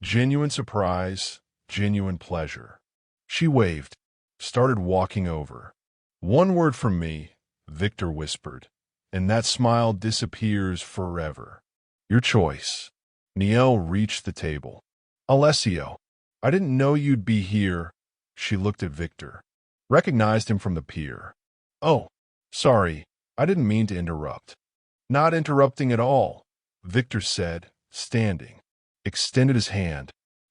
Genuine surprise, genuine pleasure. She waved, started walking over. One word from me, Victor whispered, and that smile disappears forever. Your choice. Neil reached the table. Alessio, I didn't know you'd be here. She looked at Victor. Recognized him from the pier. Oh, sorry, I didn't mean to interrupt. Not interrupting at all, Victor said, standing. Extended his hand.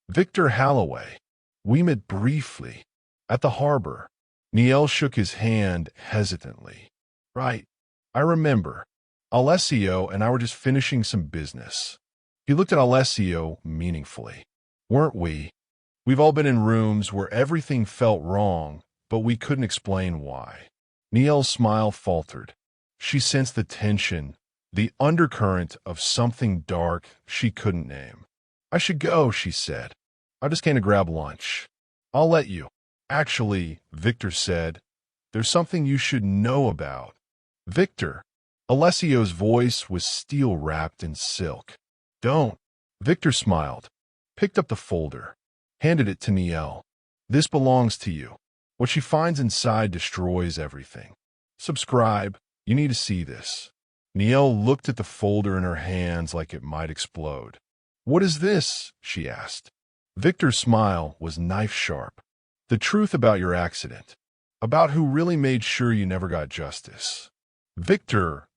Victor Holloway. We met briefly. At the harbor. Neil shook his hand hesitantly. Right, I remember. Alessio and I were just finishing some business. He looked at Alessio meaningfully. Weren't we? We've all been in rooms where everything felt wrong, but we couldn't explain why. Neil's smile faltered. She sensed the tension, the undercurrent of something dark she couldn't name. I should go, she said. I just came to grab lunch. I'll let you. Actually, Victor said, there's something you should know about. Victor. Alessio's voice was steel-wrapped in silk. Don't. Victor smiled, picked up the folder, handed it to Neil. This belongs to you. What she finds inside destroys everything. Subscribe. You need to see this. Neil looked at the folder in her hands like it might explode. What is this? She asked. Victor's smile was knife-sharp. The truth about your accident. About who really made sure you never got justice. Victor,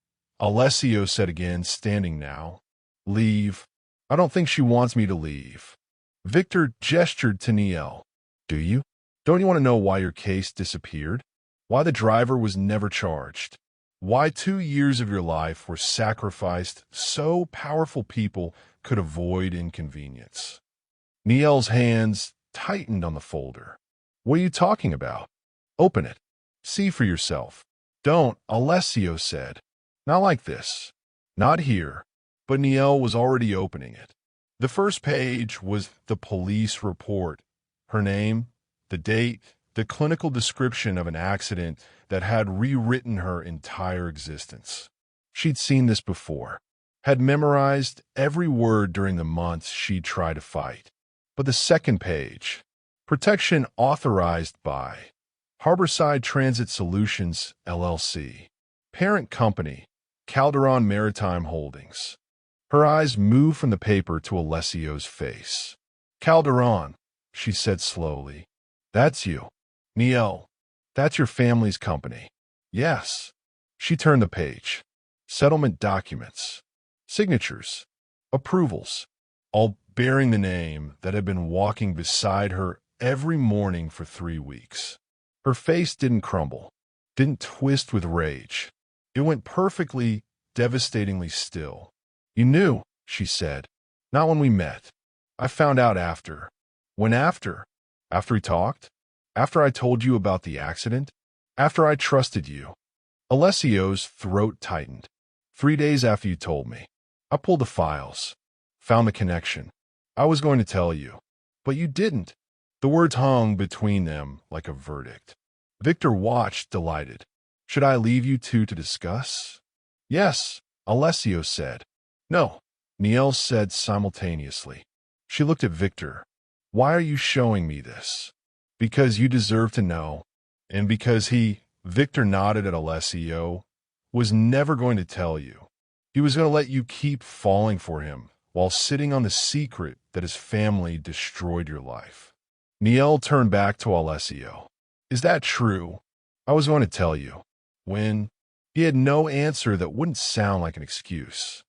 Alessio said again, standing now. Leave. I don't think she wants me to leave. Victor gestured to Neil. Do you? Don't you want to know why your case disappeared? Why the driver was never charged? Why 2 years of your life were sacrificed so powerful people could avoid inconvenience? Neil's hands tightened on the folder. What are you talking about? Open it. See for yourself. Don't, Alessio said. Not like this. Not here. But Neil was already opening it. The first page was the police report. Her name, the date, the clinical description of an accident that had rewritten her entire existence. She'd seen this before, had memorized every word during the months she'd tried to fight. But the second page, protection authorized by Harborside Transit Solutions, LLC, parent company, Calderon Maritime Holdings. Her eyes moved from the paper to Alessio's face. Calderon, she said slowly. That's you. Neil, that's your family's company. Yes. She turned the page. Settlement documents. Signatures. Approvals. All bearing the name that had been walking beside her every morning for 3 weeks. Her face didn't crumble, didn't twist with rage. It went perfectly, devastatingly still. You knew, she said. Not when we met. I found out after. When after? After we talked? After I told you about the accident? After I trusted you? Alessio's throat tightened. 3 days after you told me. I pulled the files. Found the connection. I was going to tell you. But you didn't. The words hung between them like a verdict. Victor watched, delighted. Should I leave you two to discuss? Yes, Alessio said. No, Niel said simultaneously. She looked at Victor. Why are you showing me this? Because you deserve to know, and because Victor nodded at Alessio, was never going to tell you. He was going to let you keep falling for him while sitting on the secret that his family destroyed your life. Niel turned back to Alessio. Is that true? I was going to tell you. When? He had no answer that wouldn't sound like an excuse.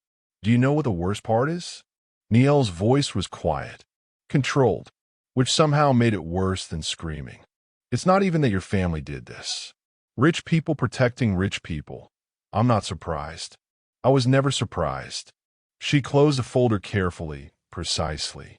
Do you know what the worst part is? Niel's voice was quiet, controlled, which somehow made it worse than screaming. It's not even that your family did this. Rich people protecting rich people. I'm not surprised. I was never surprised. She closed the folder carefully, precisely.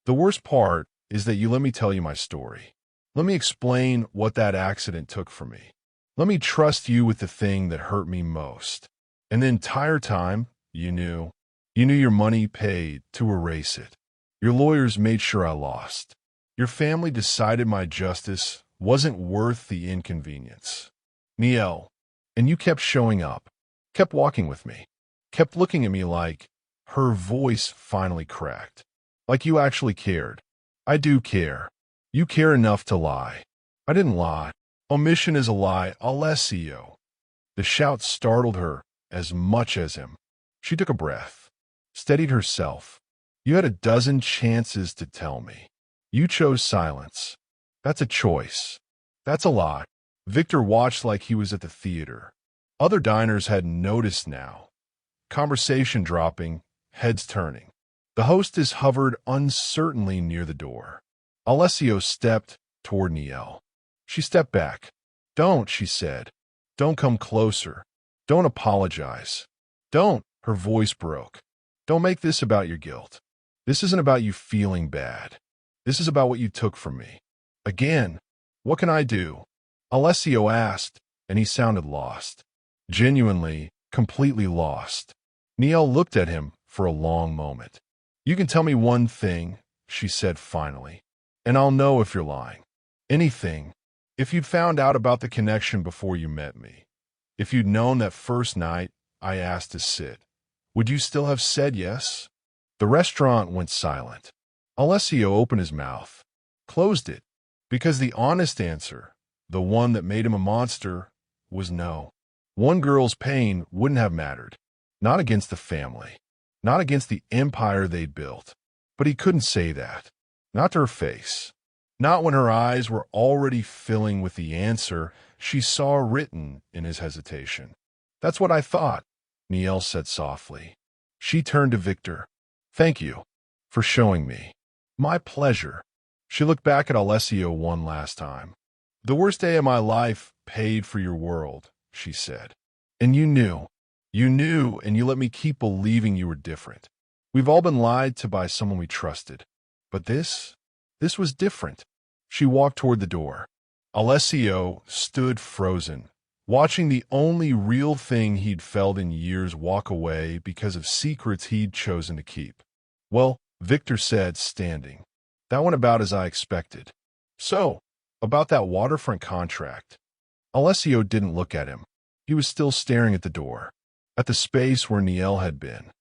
The worst part is that you let me tell you my story. Let me explain what that accident took from me. Let me trust you with the thing that hurt me most. And the entire time, you knew your money paid to erase it. Your lawyers made sure I lost. Your family decided my justice wasn't worth the inconvenience. Niel, and you kept showing up, kept walking with me, kept looking at me like, her voice finally cracked. Like you actually cared. I do care. You care enough to lie. I didn't lie. Omission is a lie, Alessio. The shout startled her as much as him. She took a breath, steadied herself. You had a dozen chances to tell me. You chose silence. That's a choice. That's a lie. Victor watched like he was at the theater. Other diners had noticed now. Conversation dropping, heads turning. The hostess hovered uncertainly near the door. Alessio stepped toward Niel. She stepped back. Don't, she said. Don't come closer. Don't apologize. Don't, her voice broke. Don't make this about your guilt. This isn't about you feeling bad. This is about what you took from me. Again, what can I do? Alessio asked, and he sounded lost. Genuinely, completely lost. Niel looked at him for a long moment. You can tell me one thing, she said finally, and I'll know if you're lying. Anything. If you'd found out about the connection before you met me, if you'd known that first night I asked to sit, would you still have said yes? The restaurant went silent. Alessio opened his mouth, closed it, because the honest answer, the one that made him a monster, was no. One girl's pain wouldn't have mattered, not against the family, not against the empire they'd built. But he couldn't say that, not to her face. Not when her eyes were already filling with the answer she saw written in his hesitation. That's what I thought, Niel said softly. She turned to Victor. Thank you for showing me. My pleasure. She looked back at Alessio one last time. The worst day of my life paid for your world, she said. And you knew, and you let me keep believing you were different. We've all been lied to by someone we trusted. But this was different. She walked toward the door. Alessio stood frozen, watching the only real thing he'd felt in years walk away because of secrets he'd chosen to keep. Well, Victor said, standing. That went about as I expected. So, about that waterfront contract. Alessio didn't look at him. He was still staring at the door, at the space where Niel had been.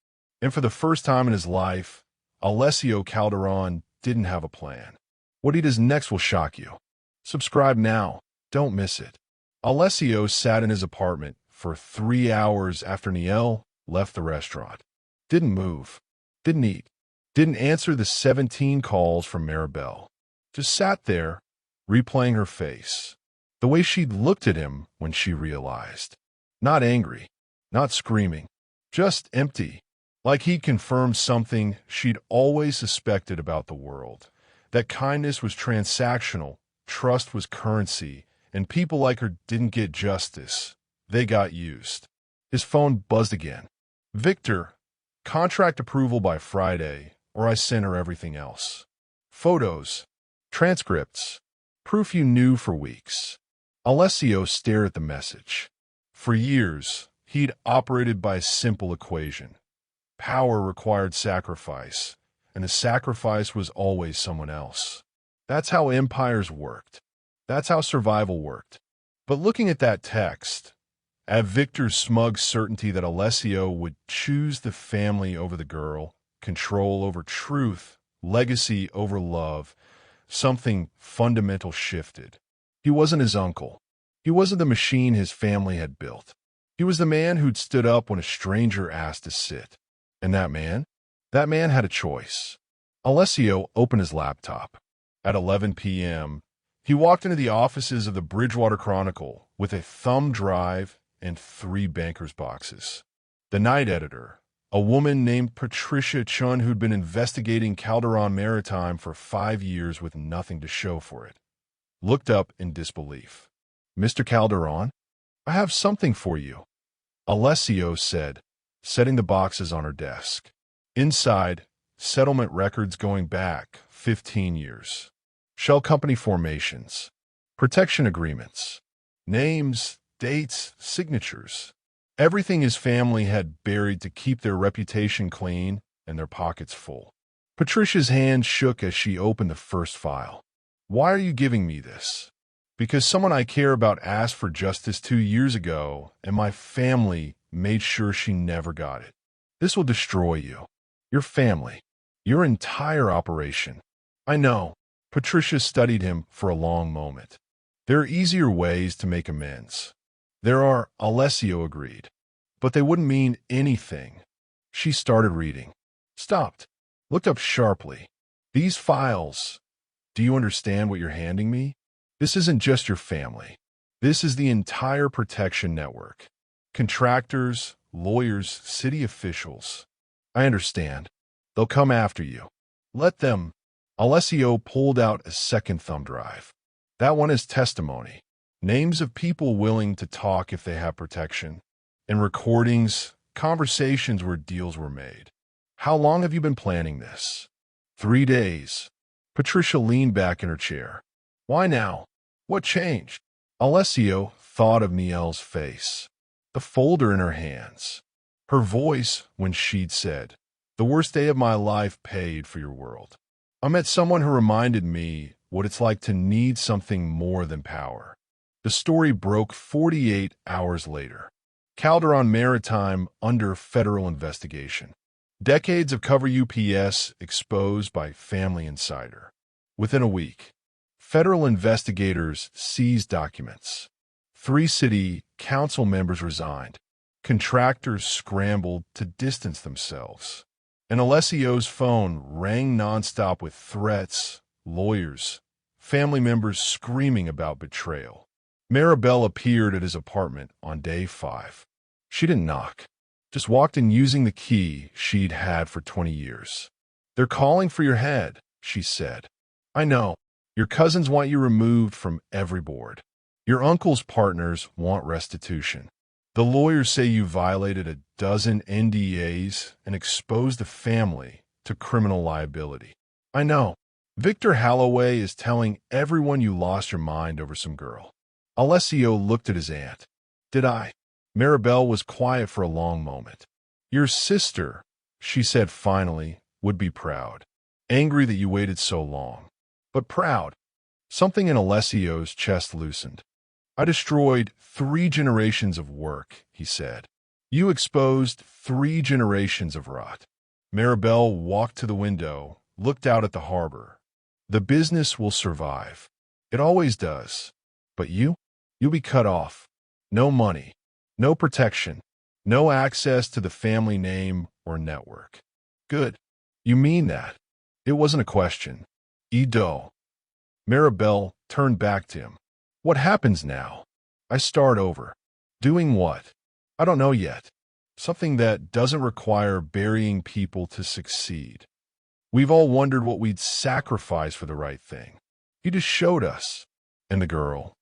And for the first time in his life, Alessio Calderon didn't have a plan. What he does next will shock you. Subscribe now. Don't miss it. Alessio sat in his apartment for 3 hours after Niel left the restaurant. Didn't move. Didn't eat. Didn't answer the 17 calls from Maribel. Just sat there, replaying her face. The way she'd looked at him when she realized. Not angry. Not screaming. Just empty. Like he'd confirmed something she'd always suspected about the world. That kindness was transactional, trust was currency, and people like her didn't get justice. They got used. His phone buzzed again. Victor, contract approval by Friday, or I send her everything else. Photos, transcripts, proof you knew for weeks. Alessio stared at the message. For years, he'd operated by a simple equation. Power required sacrifice, and the sacrifice was always someone else. That's how empires worked. That's how survival worked. But looking at that text, at Victor's smug certainty that Alessio would choose the family over the girl, control over truth, legacy over love, something fundamental shifted. He wasn't his uncle. He wasn't the machine his family had built. He was the man who'd stood up when a stranger asked to sit. And that man? That man had a choice. Alessio opened his laptop. At 11 p.m., he walked into the offices of the Bridgewater Chronicle with a thumb drive and 3 banker's boxes. The night editor, a woman named Patricia Chun who'd been investigating Calderon Maritime for 5 years with nothing to show for it, looked up in disbelief. "Mr. Calderon, I have something for you," Alessio said, setting the boxes on her desk. Inside, settlement records going back 15 years. Shell company formations, protection agreements, names, dates, signatures. Everything his family had buried to keep their reputation clean and their pockets full. Patricia's hand shook as she opened the first file. "Why are you giving me this?" "Because someone I care about asked for justice 2 years ago, and my family made sure she never got it. This will destroy you, your family, your entire operation." "I know." Patricia studied him for a long moment. "There are easier ways to make amends." "There are," Alessio agreed. "But they wouldn't mean anything." She started reading. Stopped. Looked up sharply. "These files, do you understand what you're handing me? This isn't just your family. This is the entire protection network. Contractors, lawyers, city officials. I understand. They'll come after you. Let them." Alessio pulled out a second thumb drive. "That one is testimony. Names of people willing to talk if they have protection. And recordings, conversations where deals were made. How long have you been planning this?" 3 days. Patricia leaned back in her chair. "Why now? What changed?" Alessio thought of Nielle's face, the folder in her hands, her voice when she'd said, "The worst day of my life paid for your world." I met someone who reminded me what it's like to need something more than power. The story broke 48 hours later. Calderon Maritime under federal investigation. Decades of cover UPS exposed by Family Insider. Within a week, federal investigators seized documents. 3 city council members resigned. Contractors scrambled to distance themselves. And Alessio's phone rang nonstop with threats, lawyers, family members screaming about betrayal. Maribel appeared at his apartment on day 5. She didn't knock, just walked in using the key she'd had for 20 years. "They're calling for your head," she said. "I know. Your cousins want you removed from every board. Your uncle's partners want restitution. The lawyers say you violated a dozen NDAs and exposed the family to criminal liability. I know. Victor Halloway is telling everyone you lost your mind over some girl." Alessio looked at his aunt. "Did I?" Maribel was quiet for a long moment. "Your sister," she said finally, "would be proud. Angry that you waited so long. But proud." Something in Alessio's chest loosened. "I destroyed 3 generations of work," he said. "You exposed 3 generations of rot." Maribel walked to the window, looked out at the harbor. "The business will survive. It always does. But you'll be cut off. No money, no protection, no access to the family name or network." "Good. You mean that?" It wasn't a question. Ido. Maribel turned back to him. "What happens now?" "I start over." "Doing what?" "I don't know yet. Something that doesn't require burying people to succeed. We've all wondered what we'd sacrifice for the right thing. You just showed us." "And the girl?"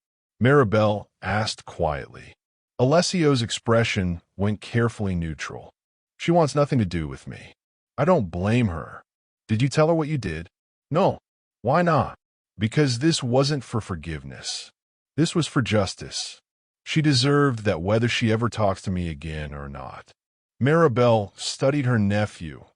Maribel asked quietly. Alessio's expression went carefully neutral. "She wants nothing to do with me. I don't blame her." "Did you tell her what you did?" "No." "Why not?" "Because this wasn't for forgiveness. This was for justice. She deserved that whether she ever talks to me again or not." Maribel studied her nephew,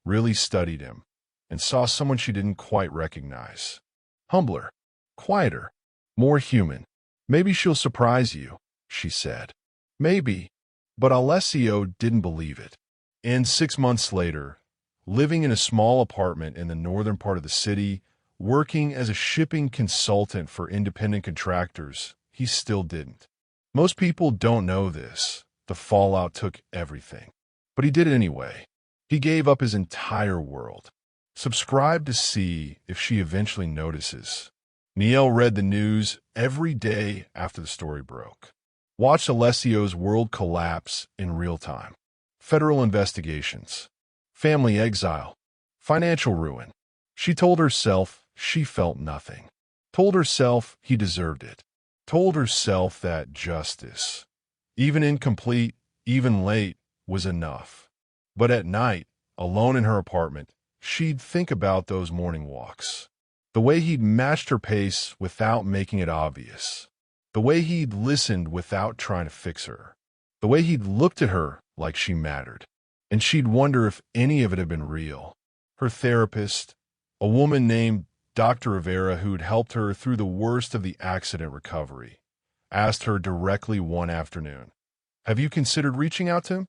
really studied him, and saw someone she didn't quite recognize. Humbler, quieter, more human. Maybe she'll surprise you, she said. Maybe, but Alessio didn't believe it. And 6 months later, living in a small apartment in the northern part of the city, working as a shipping consultant for independent contractors, he still didn't. Most people don't know this. The fallout took everything. But he did it anyway. He gave up his entire world. Subscribe to see if she eventually notices. Niel read the news every day after the story broke. Watched Alessio's world collapse in real time. Federal investigations. Family exile. Financial ruin. She told herself she felt nothing. Told herself he deserved it. Told herself that justice, even incomplete, even late, was enough. But at night, alone in her apartment, she'd think about those morning walks. The way he'd matched her pace without making it obvious. The way he'd listened without trying to fix her. The way he'd looked at her like she mattered. And she'd wonder if any of it had been real. Her therapist, a woman named Dr. Rivera, who'd helped her through the worst of the accident recovery, asked her directly one afternoon, "Have you considered reaching out to him?"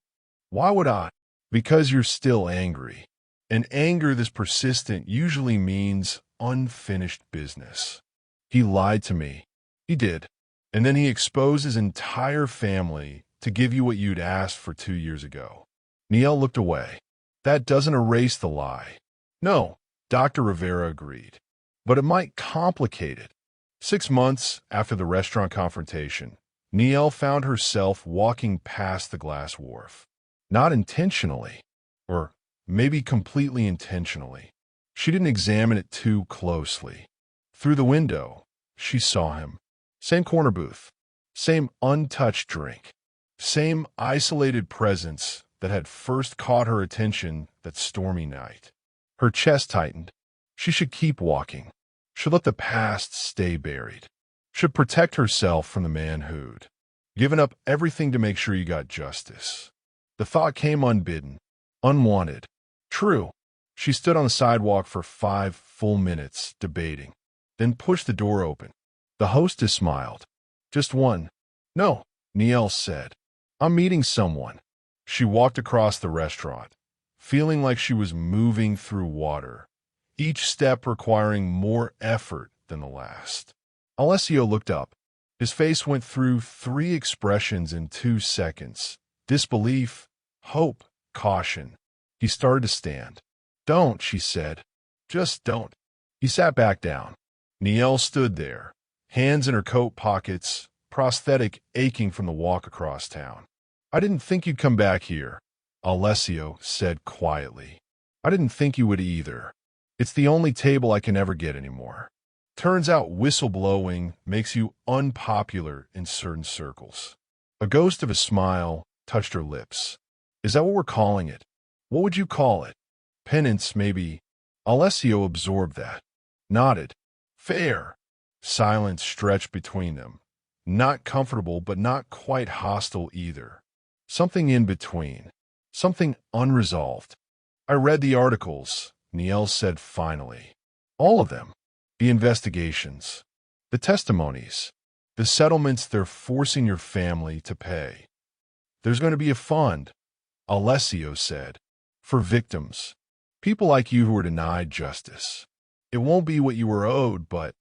"Why would I?" "Because you're still angry. And anger this persistent usually means unfinished business." "He lied to me." "He did. And then he exposed his entire family to give you what you'd asked for 2 years ago." Niel looked away. "That doesn't erase the lie." "No," Dr. Rivera agreed. "But it might complicate it." 6 months after the restaurant confrontation, Niel found herself walking past the glass wharf. Not intentionally, or maybe completely intentionally. She didn't examine it too closely. Through the window, she saw him. Same corner booth. Same untouched drink. Same isolated presence that had first caught her attention that stormy night. Her chest tightened. She should keep walking. Should let the past stay buried. Should protect herself from the man who'd given up everything to make sure you got justice. The thought came unbidden, unwanted. True. She stood on the sidewalk for 5 full minutes, debating, then pushed the door open. The hostess smiled. "Just one." "No," Niel said. "I'm meeting someone." She walked across the restaurant, feeling like she was moving through water, each step requiring more effort than the last. Alessio looked up. His face went through 3 expressions in 2 seconds. Disbelief, hope, caution. He started to stand. "Don't," she said. "Just don't." He sat back down. Niel stood there, hands in her coat pockets, prosthetic aching from the walk across town. "I didn't think you'd come back here," Alessio said quietly. "I didn't think you would either. It's the only table I can ever get anymore. Turns out whistleblowing makes you unpopular in certain circles." A ghost of a smile touched her lips. "Is that what we're calling it? What would you call it? Penance, maybe?" Alessio absorbed that. Nodded. "Fair." Silence stretched between them. Not comfortable, but not quite hostile either. Something in between. Something unresolved. "I read the articles," Niel said finally. "All of them. The investigations. The testimonies. The settlements they're forcing your family to pay. There's going to be a fund," Alessio said, "for victims. People like you who were denied justice. It won't be what you were owed, but—"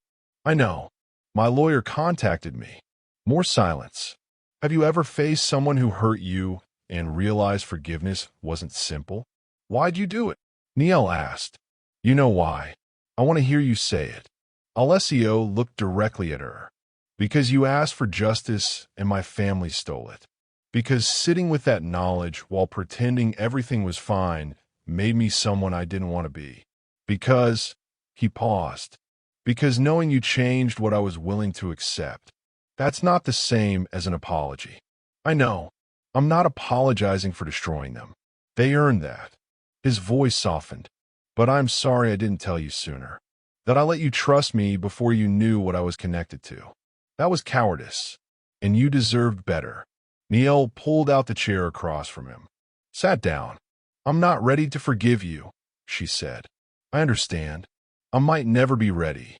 "I know. My lawyer contacted me." More silence. "Have you ever faced someone who hurt you and realized forgiveness wasn't simple?" "Why'd you do it?" Niel asked. "You know why. I want to hear you say it." Alessio looked directly at her. "Because you asked for justice and my family stole it. Because sitting with that knowledge while pretending everything was fine made me someone I didn't want to be. Because—" he paused. "Because knowing you changed what I was willing to accept. That's not the same as an apology." "I know. I'm not apologizing for destroying them. They earned that." His voice softened. "But I'm sorry I didn't tell you sooner. That I let you trust me before you knew what I was connected to. That was cowardice. And you deserved better." Niel pulled out the chair across from him. Sat down. "I'm not ready to forgive you," she said. "I understand. I might never be ready.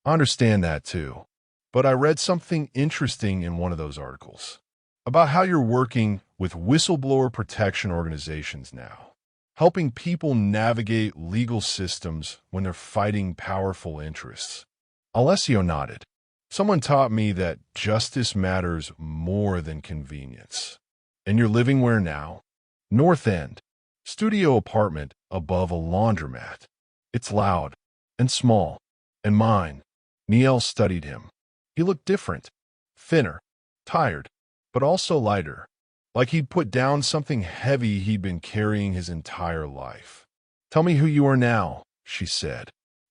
I understand that too. But I read something interesting in one of those articles about how you're working with whistleblower protection organizations now, helping people navigate legal systems when they're fighting powerful interests. Alessio nodded. Someone taught me that justice matters more than convenience. And you're living where now? North End. Studio apartment above a laundromat. It's loud and small. And mine. Niel studied him. He looked different. Thinner. Tired. But also lighter. Like he'd put down something heavy he'd been carrying his entire life. Tell me who you are now, she said.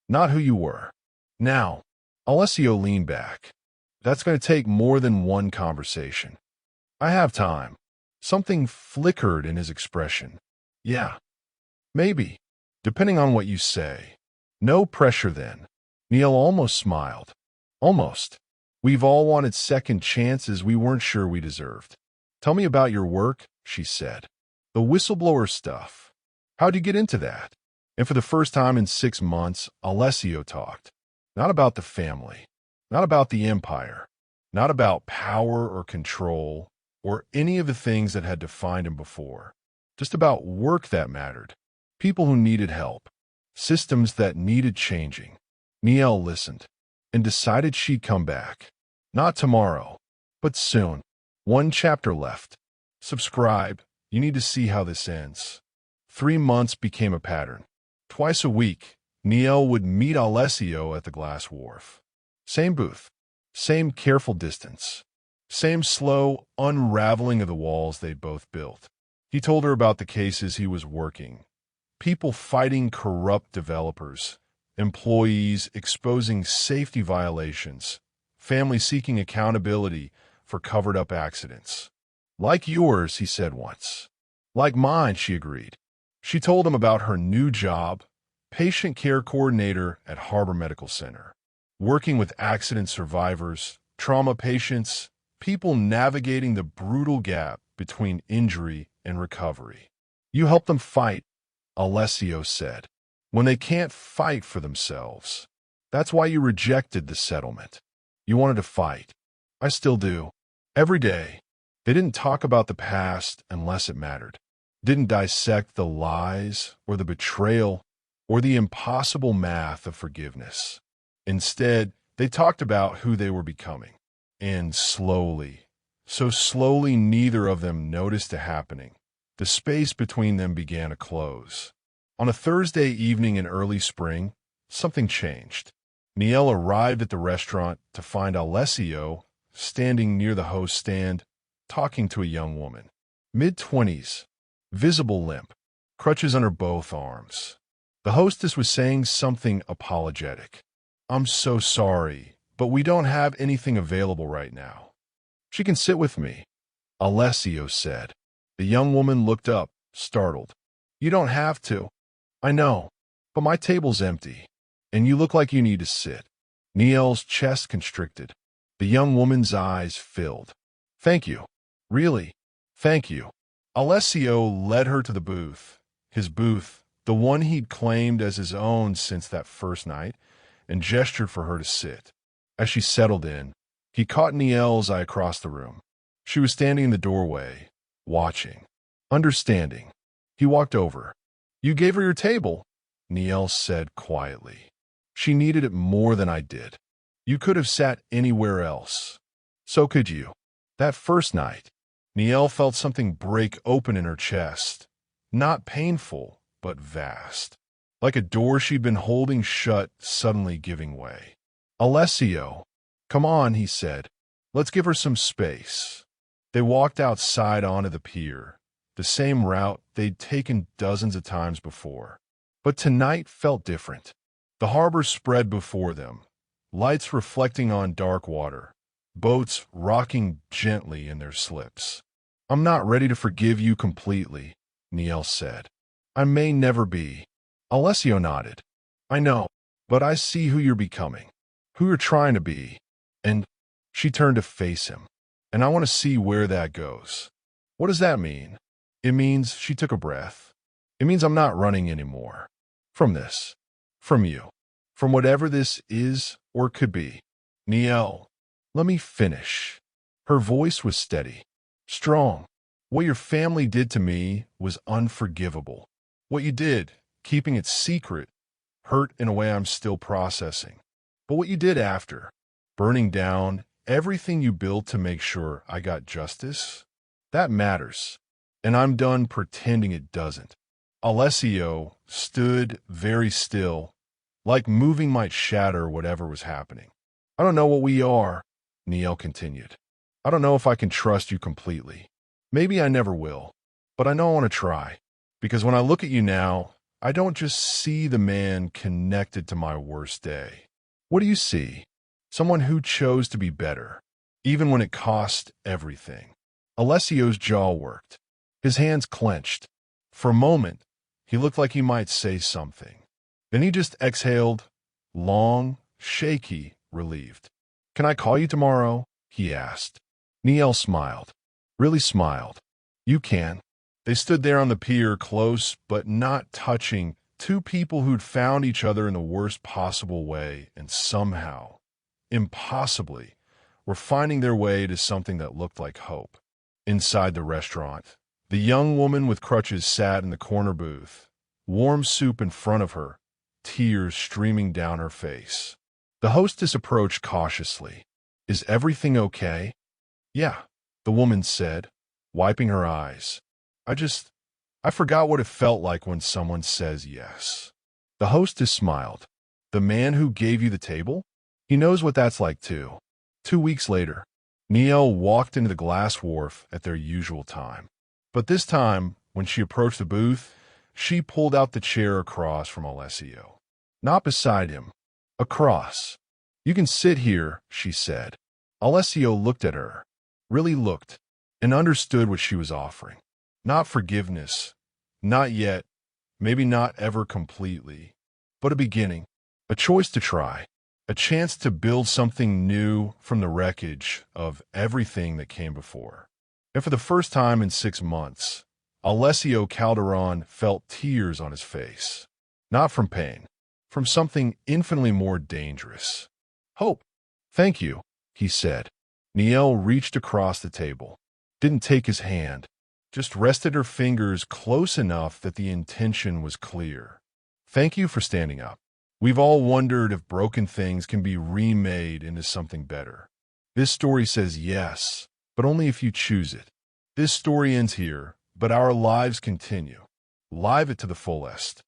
Not who you were. Now. Alessio leaned back. That's going to take more than one conversation. I have time. Something flickered in his expression. Yeah. Maybe. Depending on what you say. No pressure then. Niel almost smiled. Almost. We've all wanted second chances we weren't sure we deserved. Tell me about your work, she said. The whistleblower stuff. How'd you get into that? And for the first time in 6 months, Alessio talked. Not about the family. Not about the empire. Not about power or control or any of the things that had defined him before. Just about work that mattered. People who needed help. Systems that needed changing. Niel listened and decided she'd come back. Not tomorrow, but soon. 1 chapter left. Subscribe. You need to see how this ends. 3 months became a pattern. Twice a week, Niel would meet Alessio at the glass wharf. Same booth. Same careful distance. Same slow unraveling of the walls they'd both built. He told her about the cases he was working. People fighting corrupt developers. Employees exposing safety violations. Families seeking accountability for covered-up accidents. Like yours, he said once. Like mine, she agreed. She told him about her new job, patient care coordinator at Harbor Medical Center, working with accident survivors, trauma patients, people navigating the brutal gap between injury and recovery. You help them fight, Alessio said, when they can't fight for themselves. That's why you rejected the settlement. You wanted to fight. I still do. Every day. They didn't talk about the past unless it mattered. Didn't dissect the lies or the betrayal or the impossible math of forgiveness. Instead, they talked about who they were becoming. And slowly, so slowly neither of them noticed it happening, the space between them began to close. On a Thursday evening in early spring, something changed. Niel arrived at the restaurant to find Alessio standing near the host stand, talking to a young woman. Mid-20s, visible limp, crutches under both arms. The hostess was saying something apologetic. I'm so sorry, but we don't have anything available right now. She can sit with me, Alessio said. The young woman looked up, startled. You don't have to. I know, but my table's empty, and you look like you need to sit. Niel's chest constricted. The young woman's eyes filled. Thank you. Really, thank you. Alessio led her to the booth, his booth, the one he'd claimed as his own since that first night, and gestured for her to sit. As she settled in, he caught Niel's eye across the room. She was standing in the doorway, watching, understanding. He walked over. You gave her your table, Niel said quietly. She needed it more than I did. You could have sat anywhere else. So could you. That first night, Niel felt something break open in her chest. Not painful, but vast. Like a door she'd been holding shut suddenly giving way. Alessio, come on, he said. Let's give her some space. They walked outside onto the pier, the same route they'd taken dozens of times before. But tonight felt different. The harbor spread before them, lights reflecting on dark water, boats rocking gently in their slips. I'm not ready to forgive you completely, Niel said. I may never be. Alessio nodded. I know, but I see who you're becoming, who you're trying to be. And she turned to face him. And I want to see where that goes. What does that mean? It means she took a breath. It means I'm not running anymore. From this. From you. From whatever this is Or it could be, Niel, let me finish. Her voice was steady, strong. What your family did to me was unforgivable. What you did, keeping it secret, hurt in a way I'm still processing. But what you did after, burning down everything you built to make sure I got justice, that matters. And I'm done pretending it doesn't. Alessio stood very still, like moving might shatter whatever was happening. I don't know what we are, Niel continued. I don't know if I can trust you completely. Maybe I never will, but I know I want to try. Because when I look at you now, I don't just see the man connected to my worst day. What do you see? Someone who chose to be better, even when it cost everything. Alessio's jaw worked. His hands clenched. For a moment, he looked like he might say something. Then he just exhaled, long, shaky, relieved. Can I call you tomorrow? He asked. Niel smiled. Really smiled. You can. They stood there on the pier, close but not touching, two people who'd found each other in the worst possible way and somehow, impossibly, were finding their way to something that looked like hope. Inside the restaurant, the young woman with crutches sat in the corner booth, warm soup in front of her, tears streaming down her face. The hostess approached cautiously. Is everything okay? Yeah, the woman said, wiping her eyes. I forgot what it felt like when someone says yes. The hostess smiled. The man who gave you the table? He knows what that's like too. 2 weeks later, Niel walked into the glass wharf at their usual time. But this time, when she approached the booth, she pulled out the chair across from Alessio. Not beside him. Across. You can sit here, she said. Alessio looked at her, really looked, and understood what she was offering. Not forgiveness, not yet, maybe not ever completely, but a beginning, a choice to try, a chance to build something new from the wreckage of everything that came before. And for the first time in 6 months, Alessio Calderon felt tears on his face. Not from pain, from something infinitely more dangerous. Hope. Thank you, he said. Niel reached across the table, didn't take his hand, just rested her fingers close enough that the intention was clear. Thank you for standing up. We've all wondered if broken things can be remade into something better. This story says yes, but only if you choose it. This story ends here, but our lives continue. Live it to the fullest.